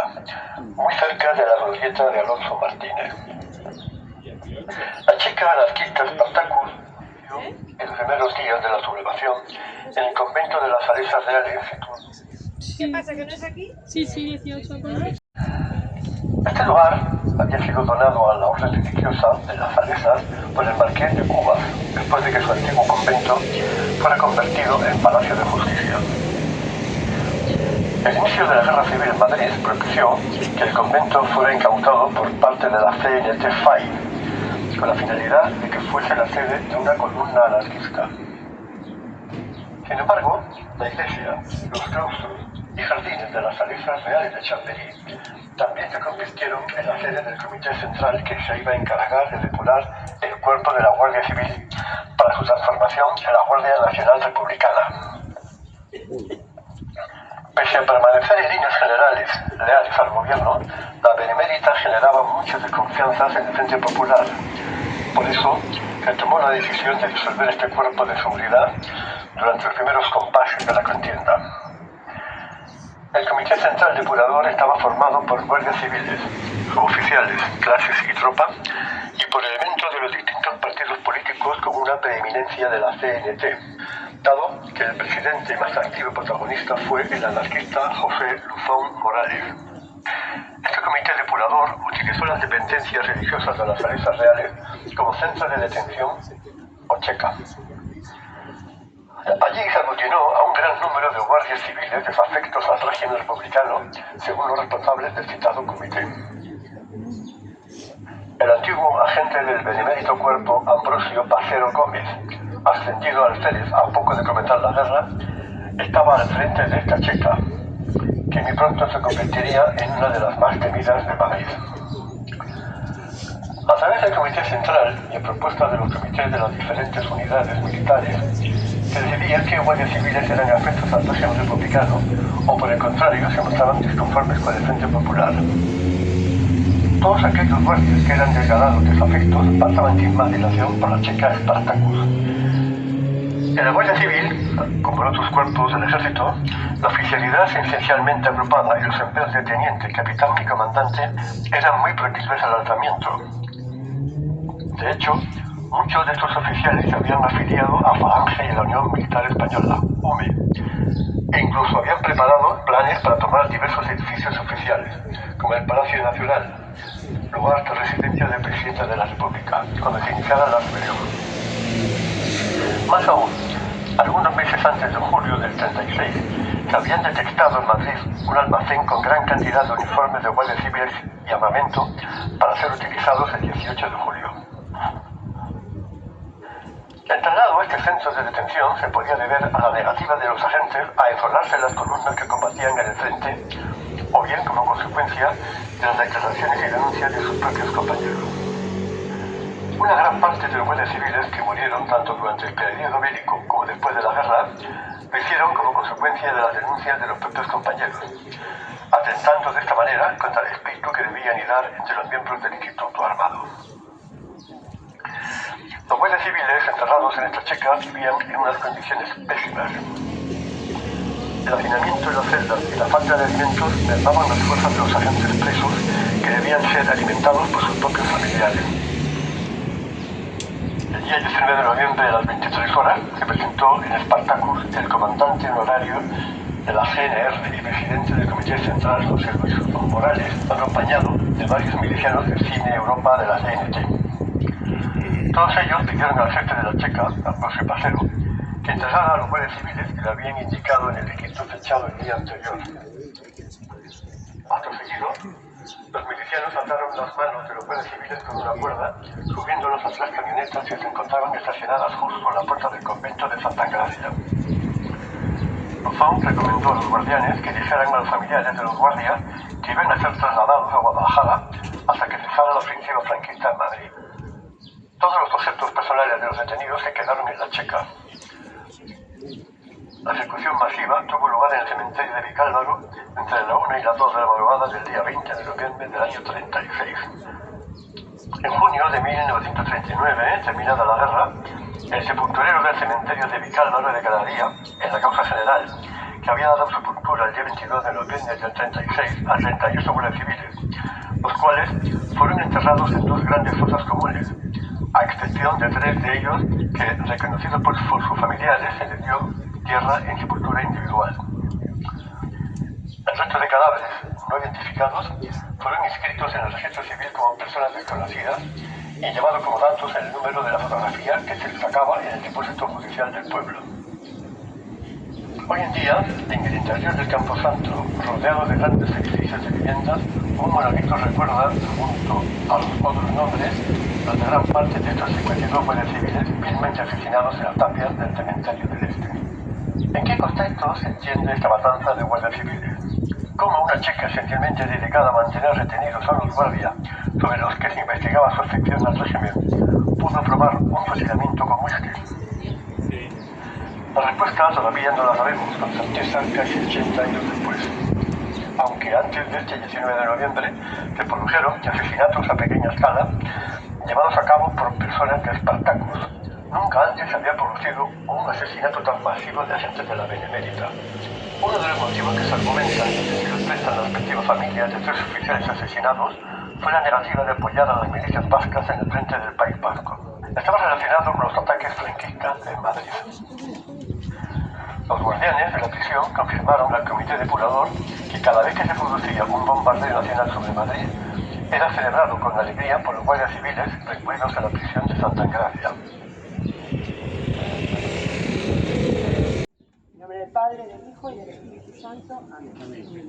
muy cerca de la glorieta de Alonso Martínez. La checa anarquista Spartacus en los primeros días de la sublevación en el convento de las Salesas Reales. ¿Qué pasa, que no es aquí? Sí, 18. Este lugar había sido donado a la orden religiosa de las Salesas por el marqués de Cubas, después de que su antiguo convento fuera convertido en Palacio de Justicia. El inicio de la Guerra Civil en Madrid propició que el convento fuera incautado por parte de la CNT-FAI, con la finalidad de que fuese la sede de una columna anarquista. Sin embargo, la iglesia, los claustros y jardines de las Salesas Reales de Chamberí también se convirtieron en la sede del Comité Central que se iba a encargar de depurar el cuerpo de la Guardia Civil para su transformación en la Guardia Nacional Republicana. Pese a permanecer en líneas generales leales al gobierno, la Benemérita generaba mucha desconfianza en el Frente Popular. Por eso, se tomó la decisión de disolver este cuerpo de seguridad durante los primeros compases de la contienda. El Comité Central Depurador estaba formado por guardias civiles, suboficiales, clases y tropa, y por elementos de los distintos partidos políticos con una preeminencia de la CNT, dado que el presidente más activo y protagonista fue el anarquista José Luzón Morales. Este comité depurador utilizó las dependencias religiosas de las Salesas Reales como centro de detención o checa. Allí se aglutinó a un gran número de guardias civiles desafectos al régimen republicano, según los responsables del citado comité. El antiguo agente del benemérito cuerpo Ambrosio Pacero Gómez, ascendido al alférez a poco de comenzar la guerra, estaba al frente de esta checa, que muy pronto se convertiría en una de las más temidas de Madrid. A través del Comité Central y a propuesta de los comités de las diferentes unidades militares, se decidía qué guardias civiles eran afectos al régimen republicano o, por el contrario, se mostraban disconformes con el Frente Popular. Todos aquellos guardias que eran declarados desafectos pasaban sin más dilación por la checa Spartacus. En la Guardia Civil, como en otros cuerpos del ejército, la oficialidad esencialmente agrupada y los empleos de teniente, capitán y comandante eran muy proclives al alzamiento. De hecho, muchos de estos oficiales se habían afiliado a Falange y a la Unión Militar Española, UME, e incluso habían preparado planes para tomar diversos edificios oficiales, como el Palacio Nacional, lugar de residencia del presidente de la República, cuando se iniciara la rebelión. Más aún, algunos meses antes de julio del 36, se habían detectado en Madrid un almacén con gran cantidad de uniformes de guardias civiles y armamento para ser utilizados el 18 de julio. El traslado a este centro de detención se podía deber a la negativa de los agentes a encerrarse en las columnas que combatían en el frente, o bien como consecuencia de las declaraciones y denuncias de sus propios compañeros. Una gran parte de los guardias civiles que murieron tanto durante el periodo bélico como después de la guerra lo hicieron como consecuencia de las denuncias de los propios compañeros, atentando de esta manera contra el espíritu que debía anidar entre los miembros del Instituto Armado. Los guardias civiles encerrados en esta checa vivían en unas condiciones pésimas. El hacinamiento en las celdas y la falta de alimentos mermaban las fuerzas de los agentes presos que debían ser alimentados por sus propios familiares. El día 19 de noviembre a las 23 horas se presentó en Spartacus el comandante honorario de la CNR y presidente del Comité Central, José Luis Morales, acompañado de varios milicianos del Cine Europa de la CNT. Todos ellos pidieron al jefe de la checa, a José Pacero, que entregara a los guardias civiles que le habían indicado en el registro fechado el día anterior. Acto seguido, los milicianos ataron las manos de los guardias civiles con una cuerda, subiéndolos a 3 camionetas que se encontraban estacionadas justo en la puerta del convento de Santa Gracia. Luzón recomendó a los guardianes que dijeran a los familiares de los guardias que iban a ser trasladados a Guadalajara hasta que cesara la ofensiva franquista en Madrid. Todos los objetos personales de los detenidos se quedaron en la checa. La ejecución masiva tuvo lugar en el cementerio de Vicálvaro entre la 1 y las 2 de la madrugada del día 20 de noviembre del año 36. En junio de 1939, terminada la guerra, el sepulturero del cementerio de Vicálvaro declararía, en la causa general, que había dado sepultura el día 22 de noviembre del 36 a 38 guardias civiles, los cuales fueron enterrados en 2 grandes fosas comunes, a excepción de 3 de ellos que, reconocidos por sus familiares, se les dio tierra en sepultura individual. El resto de cadáveres no identificados fueron inscritos en el registro civil como personas desconocidas y llevados como datos en el número de la fotografía que se les sacaba en el depósito judicial del pueblo. Hoy en día, en el interior del Camposanto, rodeado de grandes edificios de viviendas, un monolito recuerda, junto a los otros nombres, los de gran parte de estos 52 guardias civiles vilmente asesinados en las tapias del cementerio del Este. ¿En qué contexto se entiende esta matanza de guardias civiles? ¿Cómo una checa esencialmente dedicada a mantener retenidos a los guardias sobre los que se investigaba su afección al régimen pudo probar un fusilamiento como este? La respuesta todavía no la sabemos con certeza casi 80 años después. Aunque antes de este 19 de noviembre se produjeron asesinatos a pequeña escala llevados a cabo por personas de Spartacus. Nunca antes se había producido un asesinato tan masivo de agentes de la Benemérita. Uno de los motivos que se argumentan y que se prestan las respectivas familias de 3 oficiales asesinados fue la negativa de apoyar a las milicias vascas en el frente del País Vasco. Estaba relacionado con los ataques franquistas en Madrid. Los guardianes de la prisión confirmaron al comité depurador que cada vez que se producía un bombardeo nacional sobre Madrid, era celebrado con alegría por los guardias civiles recluidos en la prisión de Santa Gracia. En nombre del Padre, del Hijo y del Espíritu Santo. Amén.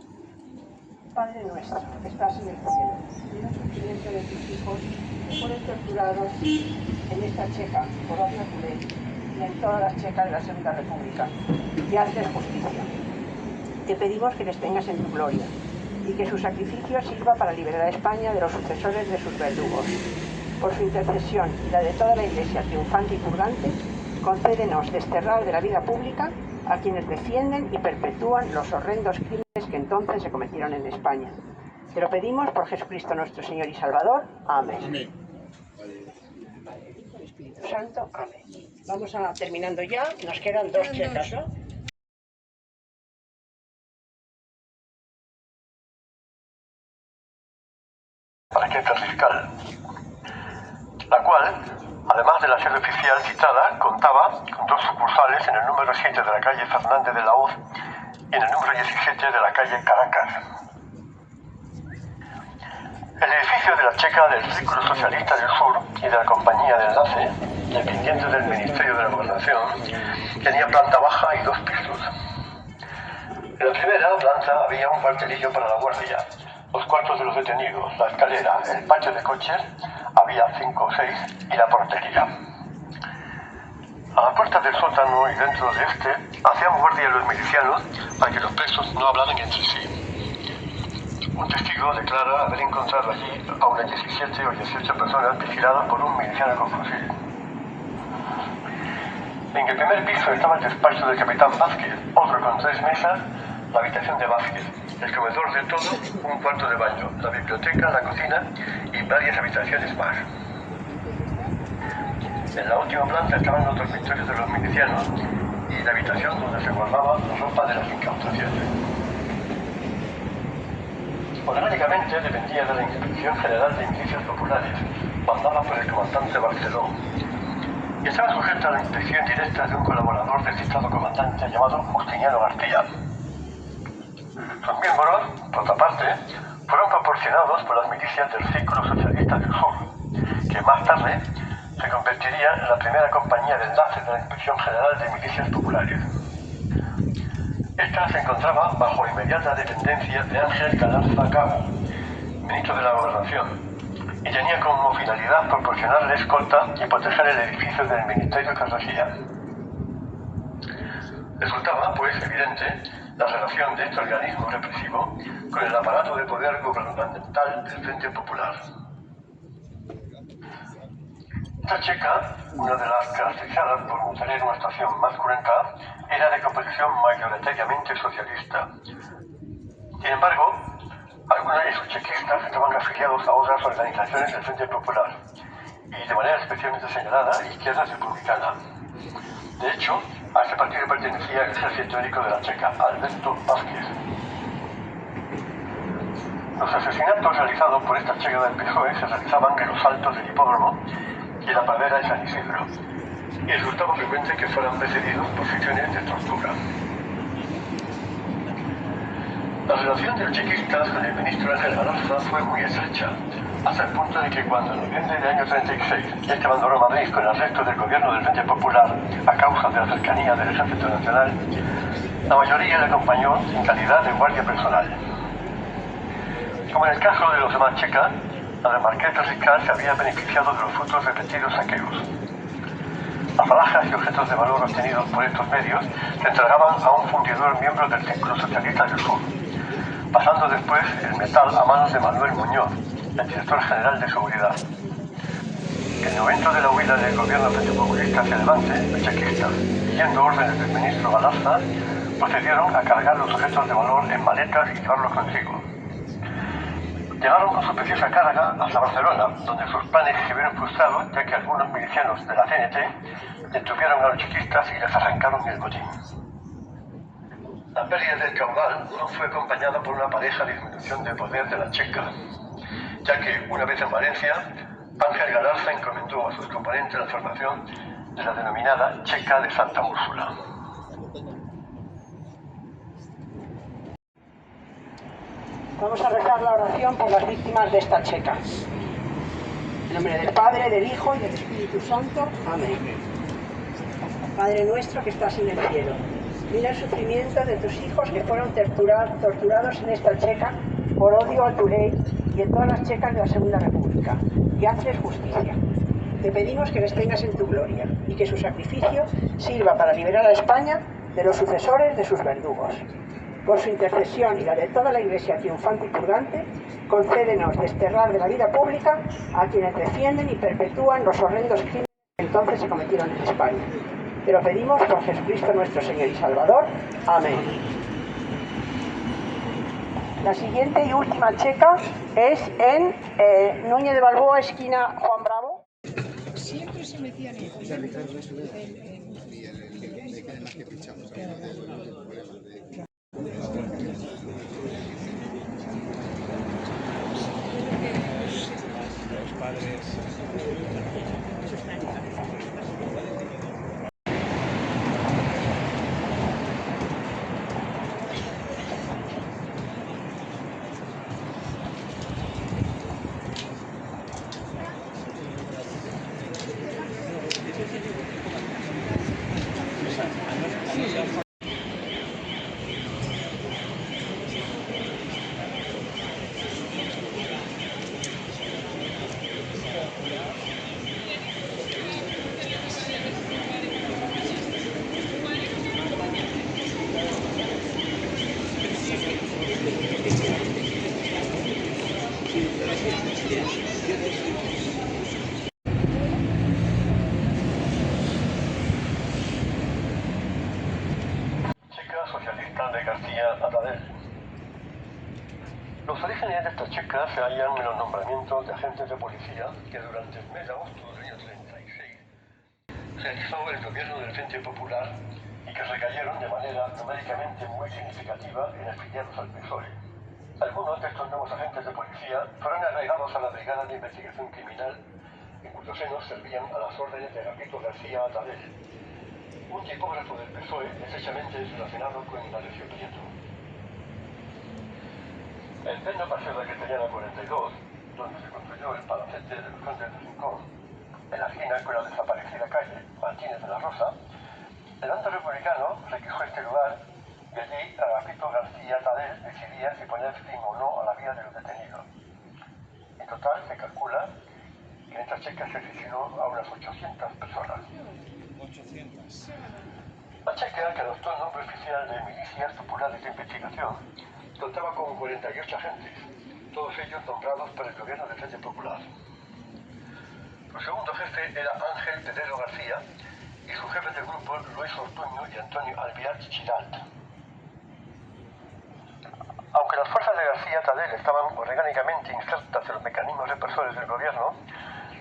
Padre nuestro, que estás en el cielo, en el sufrimiento de tus hijos, que fueron torturados en esta checa, por orden de ley, y en todas las checas de la Segunda República, y haces justicia. Te pedimos que les tengas en tu gloria, y que su sacrificio sirva para liberar a España de los sucesores de sus verdugos. Por su intercesión y la de toda la Iglesia triunfante y purgante, concédenos desterrar de la vida pública a quienes defienden y perpetúan los horrendos crímenes que entonces se cometieron en España. Te lo pedimos por Jesucristo nuestro Señor y Salvador. Amén. Amén. Espíritu Santo. Amén. Vamos a terminando ya. Nos quedan 2 checas, ¿no? Franquista fiscal, la cual, además de la sede oficial citada, contaba con 2 sucursales en el número 7 de la calle Fernández de la Hoz y en el número 17 de la calle Caracas. El edificio de la checa del Círculo Socialista del Sur y de la Compañía de Enlace, dependiente del Ministerio de la Gobernación, tenía planta baja y 2 pisos. En la primera planta había un cuartelillo para la guardia, los cuartos de los detenidos, la escalera, el patio de coches, había 5 o 6, y la portería. A la puerta del sótano y dentro de este hacían guardia los milicianos para que los presos no hablaran entre sí. Un testigo declara haber encontrado allí a unas 17 o 18 personas vigiladas por un miliciano con fusil. En el primer piso estaba el despacho del capitán Vázquez, otro con 3 mesas, la habitación de Vázquez, el comedor de todo, un cuarto de baño, la biblioteca, la cocina y varias habitaciones más. En la última planta estaban los dormitorios de los milicianos y la habitación donde se guardaba la ropa de las incautaciones. Orgánicamente dependía de la Inspección General de Milicias Populares, mandada por el comandante Barceló, y estaba sujeta a la inspección directa de un colaborador del citado comandante llamado Justiniano García. Sus miembros, por otra parte, fueron proporcionados por las milicias del Círculo Socialista del Sur, que más tarde se convertiría en la primera compañía de enlace de la Inspección General de Milicias Populares. Esta se encontraba bajo inmediata dependencia de Ángel Galarza Cabo, ministro de la Gobernación, y tenía como finalidad proporcionarle escolta y proteger el edificio del Ministerio que regía. Resultaba, pues, evidente la relación de este organismo represivo con el aparato de poder gubernamental del Frente Popular. Esta checa, una de las caracterizadas por no tener una estación más cruenta, era de composición mayoritariamente socialista. Sin embargo, algunos de sus chequistas estaban afiliados a otras organizaciones del Frente Popular y de manera especialmente señalada a Izquierda Republicana. De hecho, a este partido pertenecía el jefe teórico de la Checa, Alberto Vázquez. Los asesinatos realizados por esta checa del PSOE se realizaban en los altos del hipódromo y en la pradera de San Isidro, y resultaba frecuente que fueran precedidos por sesiones de tortura. La relación de los chequistas con el ministro Ángel Galarza fue muy estrecha, hasta el punto de que cuando en noviembre del año 36 este abandonó Madrid con el resto del gobierno del Frente Popular a causa de la cercanía del Ejército Nacional, la mayoría le acompañó en calidad de guardia personal. Como en el caso de los demás checas, la del Marqués de Riscal se había beneficiado de los frutos de repetidos saqueos. Las alhajas y objetos de valor obtenidos por estos medios se entregaban a un fundidor miembro del Círculo Socialista del Sur, pasando después el metal a manos de Manuel Muñoz, el director general de seguridad. En el momento de la huida del gobierno frentepopulista hacia Levante, los chequistas, siguiendo órdenes del ministro Galarza, procedieron a cargar los objetos de valor en maletas y llevarlos consigo. Llegaron con su preciosa carga hasta Barcelona, donde sus planes se vieron frustrados, ya que algunos milicianos de la CNT detuvieron a los chequistas y les arrancaron el botín. La pérdida del caudal no fue acompañada por una pareja de disminución de poder de la Checa, ya que, una vez en Valencia, Ángel Galarza encomendó a sus componentes la formación de la denominada Checa de Santa Úrsula. Vamos a rezar la oración por las víctimas de esta checa. En nombre del Padre, del Hijo y del Espíritu Santo. Amén. Padre nuestro que estás en el cielo, mira el sufrimiento de tus hijos que fueron torturados en esta checa por odio a tu ley y en todas las checas de la Segunda República, y hazles justicia. Te pedimos que les tengas en tu gloria y que su sacrificio sirva para liberar a España de los sucesores de sus verdugos. Por su intercesión y la de toda la Iglesia triunfante y purgante, concédenos desterrar de la vida pública a quienes defienden y perpetúan los horrendos crímenes que entonces se cometieron en España. Te lo pedimos por Jesucristo nuestro Señor y Salvador. Amén. La siguiente y última checa es en Núñez de Balboa, esquina Juan Bravo. Siempre se metían en Los padres. orígenes de estas checas se hallan en los nombramientos de agentes de policía que durante el mes de agosto del año 36 realizó el gobierno del Frente Popular y que recayeron de manera numéricamente muy significativa en afiliados al PSOE. Algunos de estos nuevos agentes de policía fueron agregados a la Brigada de Investigación Criminal, en cuyo seno servían a las órdenes de Agapito García Tadel, un tipógrafo del PSOE estrechamente relacionado con Indalecio Prieto. En pleno Paseo de Castellana 42, donde se construyó el palacete de los Condes de Rincón, en la esquina con la desaparecida calle Martínez de la Rosa, el bando republicano requisó este lugar y allí Agapito García Tadel decidía si poner fin o no a la vida de los detenidos. En total se calcula que en esta checa se asesinó a unas 800 personas. 800. La checa, que adoptó el nombre oficial de Milicias Populares de Investigación, contaba con 48 agentes, todos ellos nombrados por el gobierno del Frente Popular. Su segundo jefe era Ángel Pedrero García y su jefe del grupo Luis Ortuño y Antonio Albiar Chiralt. Aunque las fuerzas de García Tadel estaban orgánicamente insertas en los mecanismos represores del gobierno,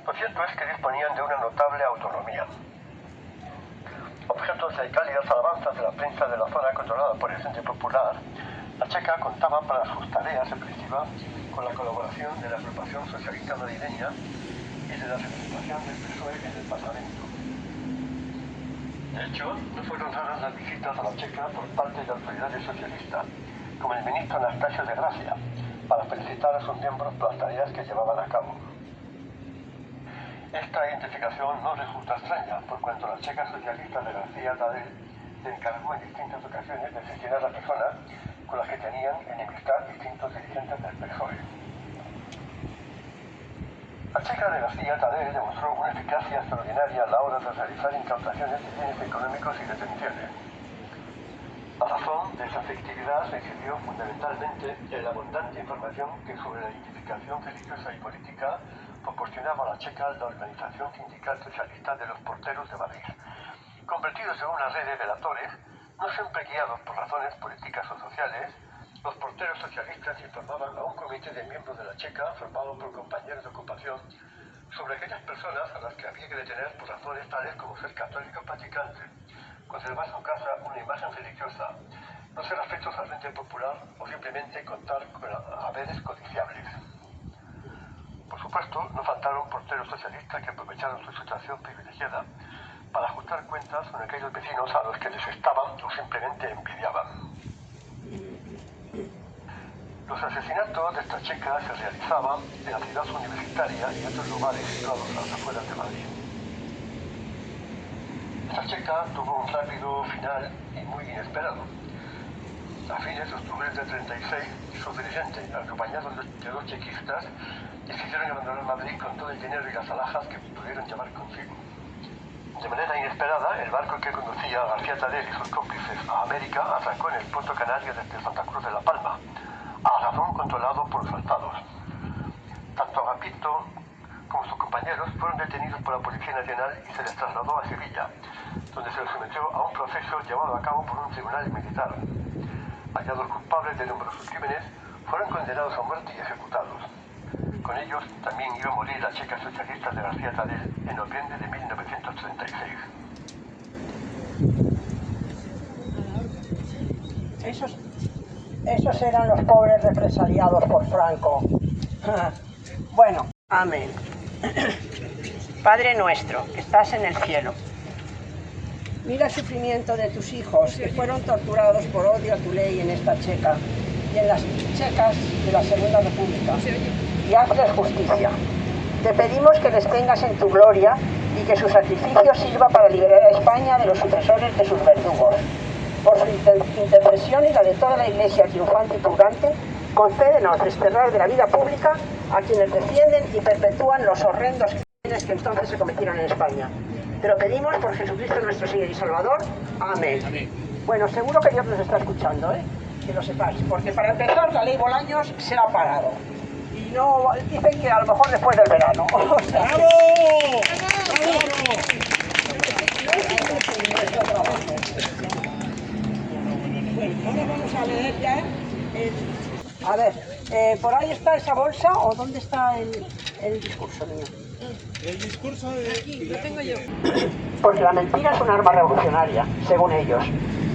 lo cierto es que disponían de una notable autonomía. Objetos de cálidas alabanzas de la prensa de la zona controlada por el Frente Popular, la checa contaba para sus tareas represivas con la colaboración de la agrupación socialista madrileña y de la representación del PSOE en el Parlamento. De hecho, no fueron raras las visitas a la checa por parte de autoridades socialistas, como el ministro Anastasio de Gracia, para felicitar a sus miembros por las tareas que llevaban a cabo. Esta identificación no resulta extraña, por cuanto la checa socialista de García Tadel se encargó en distintas ocasiones de asesinar a personas con las que tenían enemistad distintos dirigentes del PSOE. La checa de García Tadel demostró una eficacia extraordinaria a la hora de realizar incautaciones de bienes económicos y detenciones. La razón de esa efectividad residió fundamentalmente en la abundante información que sobre la identificación religiosa y política proporcionaba a la checa la Organización Sindical Socialista de los Porteros de Madrid, convertidos en una red de delatores, no siempre guiados por razones políticas o sociales. Los porteros socialistas informaban a un comité de miembros de la checa, formado por compañeros de ocupación, sobre aquellas personas a las que había que detener por razones tales como ser católicos practicantes, conservar en su casa una imagen religiosa, no ser afectos al Frente Popular o simplemente contar con haberes codiciables. Por supuesto, no faltaron porteros socialistas que aprovecharon su situación privilegiada para ajustar cuentas con aquellos vecinos a los que les estaban o simplemente envidiaban. Los asesinatos de esta checa se realizaban en la ciudad universitaria y otros lugares situados a las afueras de Madrid. Esta checa tuvo un rápido final y muy inesperado. A fines de octubre del 36, su dirigente, acompañado de dos chequistas, decidieron abandonar Madrid con todo el dinero y las alhajas que pudieron llevar consigo. De manera inesperada, el barco que conducía a García Tadel y sus cómplices a América atracó en el puerto canario desde Santa Cruz de la Palma, a razón controlado por los alzados. Tanto Agapito como sus compañeros fueron detenidos por la Policía Nacional y se les trasladó a Sevilla, donde se les sometió a un proceso llevado a cabo por un tribunal militar. Hallados culpables de numerosos crímenes, fueron condenados a muerte y ejecutados. Con ellos también iba a morir la checa socialista de García Tadel en noviembre de 1936. Esos eran los pobres represaliados por Franco. Bueno, amén. Padre nuestro, que estás en el cielo, mira el sufrimiento de tus hijos que fueron torturados por odio a tu ley en esta checa y en las checas de la Segunda República, y hazles justicia. Te pedimos que les tengas en tu gloria y que su sacrificio sirva para liberar a España de los sucesores de sus verdugos. Por su intercesión y la de toda la Iglesia triunfante y purgante, concédenos desterrar de la vida pública a quienes defienden y perpetúan los horrendos crímenes que entonces se cometieron en España. Te lo pedimos por Jesucristo nuestro Señor y Salvador. Amén. Amén. Bueno, seguro que Dios nos está escuchando, que lo sepáis, porque para empezar la ley Bolaños se ha parado. Y no dicen que a lo mejor después del verano. ¡Bravo! Bueno, ahora vamos a leer ya a ver, ¿Por ahí está esa bolsa o dónde está el discurso mío? El discurso de... Aquí, lo tengo yo. Porque la mentira es un arma revolucionaria, según ellos,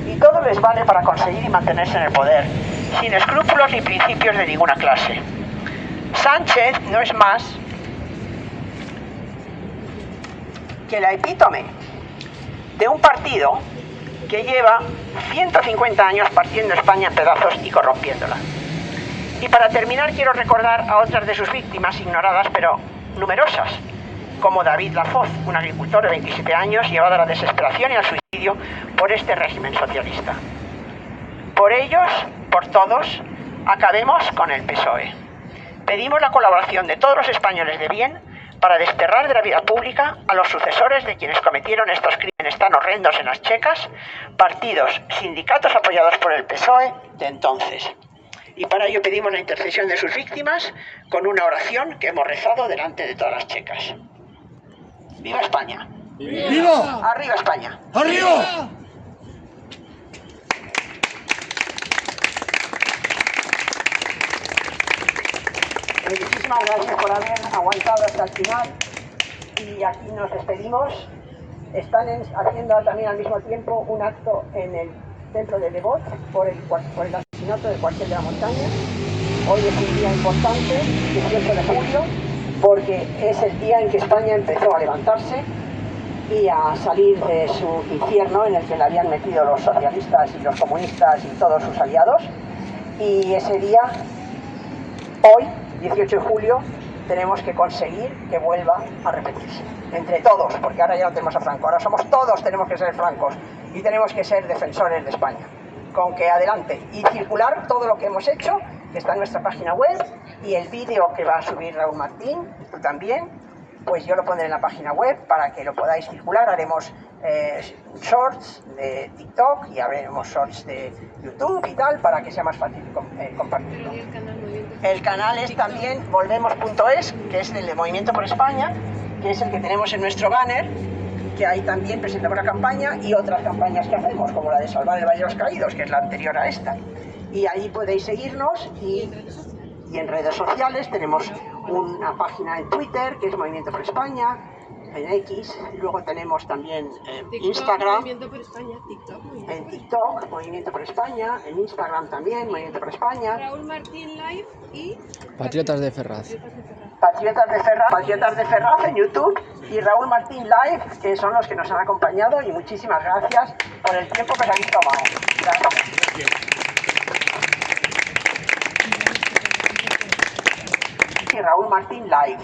y todo les vale para conseguir y mantenerse en el poder, sin escrúpulos ni principios de ninguna clase. Sánchez no es más que la epítome de un partido que lleva 150 años partiendo España en pedazos y corrompiéndola. Y para terminar quiero recordar a otras de sus víctimas ignoradas pero numerosas, como David Lafoz, un agricultor de 27 años llevado a la desesperación y al suicidio por este régimen socialista. Por ellos, por todos, acabemos con el PSOE. Pedimos la colaboración de todos los españoles de bien para desterrar de la vida pública a los sucesores de quienes cometieron estos crímenes tan horrendos en las checas, partidos, sindicatos apoyados por el PSOE de entonces. Y para ello pedimos la intercesión de sus víctimas con una oración que hemos rezado delante de todas las checas. ¡Viva España! ¡Viva! ¡Arriba España! ¡Arriba! Muchísimas gracias por haber aguantado hasta el final y aquí nos despedimos. Están haciendo también al mismo tiempo un acto en el centro de Devot por el asesinato del cuartel de la montaña. Hoy es un día importante, 18 de julio, porque es el día en que España empezó a levantarse y a salir de su infierno en el que le habían metido los socialistas y los comunistas y todos sus aliados. Y ese día, hoy, 18 de julio, tenemos que conseguir que vuelva a repetirse. Entre todos, porque ahora ya no tenemos a Franco, ahora somos todos, tenemos que ser francos y tenemos que ser defensores de España. Con que adelante y circular todo lo que hemos hecho, que está en nuestra página web, y el vídeo que va a subir Raúl Martín, tú también, pues yo lo pondré en la página web para que lo podáis circular. Haremos shorts de TikTok y haremos shorts de YouTube y tal, para que sea más fácil compartirlo. El canal es también volvemos.es, que es el de Movimiento por España, que es el que tenemos en nuestro banner, que ahí también presentamos la campaña y otras campañas que hacemos, como la de Salvar el Valle de los Caídos, que es la anterior a esta. Y ahí podéis seguirnos y en redes sociales tenemos una página en Twitter, que es Movimiento por España, en X, luego tenemos también Instagram, Movimiento por España, TikTok. en TikTok, Movimiento por España, en Instagram también, Movimiento por España. Raúl Martín Live y Patriotas de Ferraz. Patriotas de Ferraz en YouTube y Raúl Martín Live, que son los que nos han acompañado, y muchísimas gracias por el tiempo que os habéis tomado. Gracias. Y Raúl Martín Live.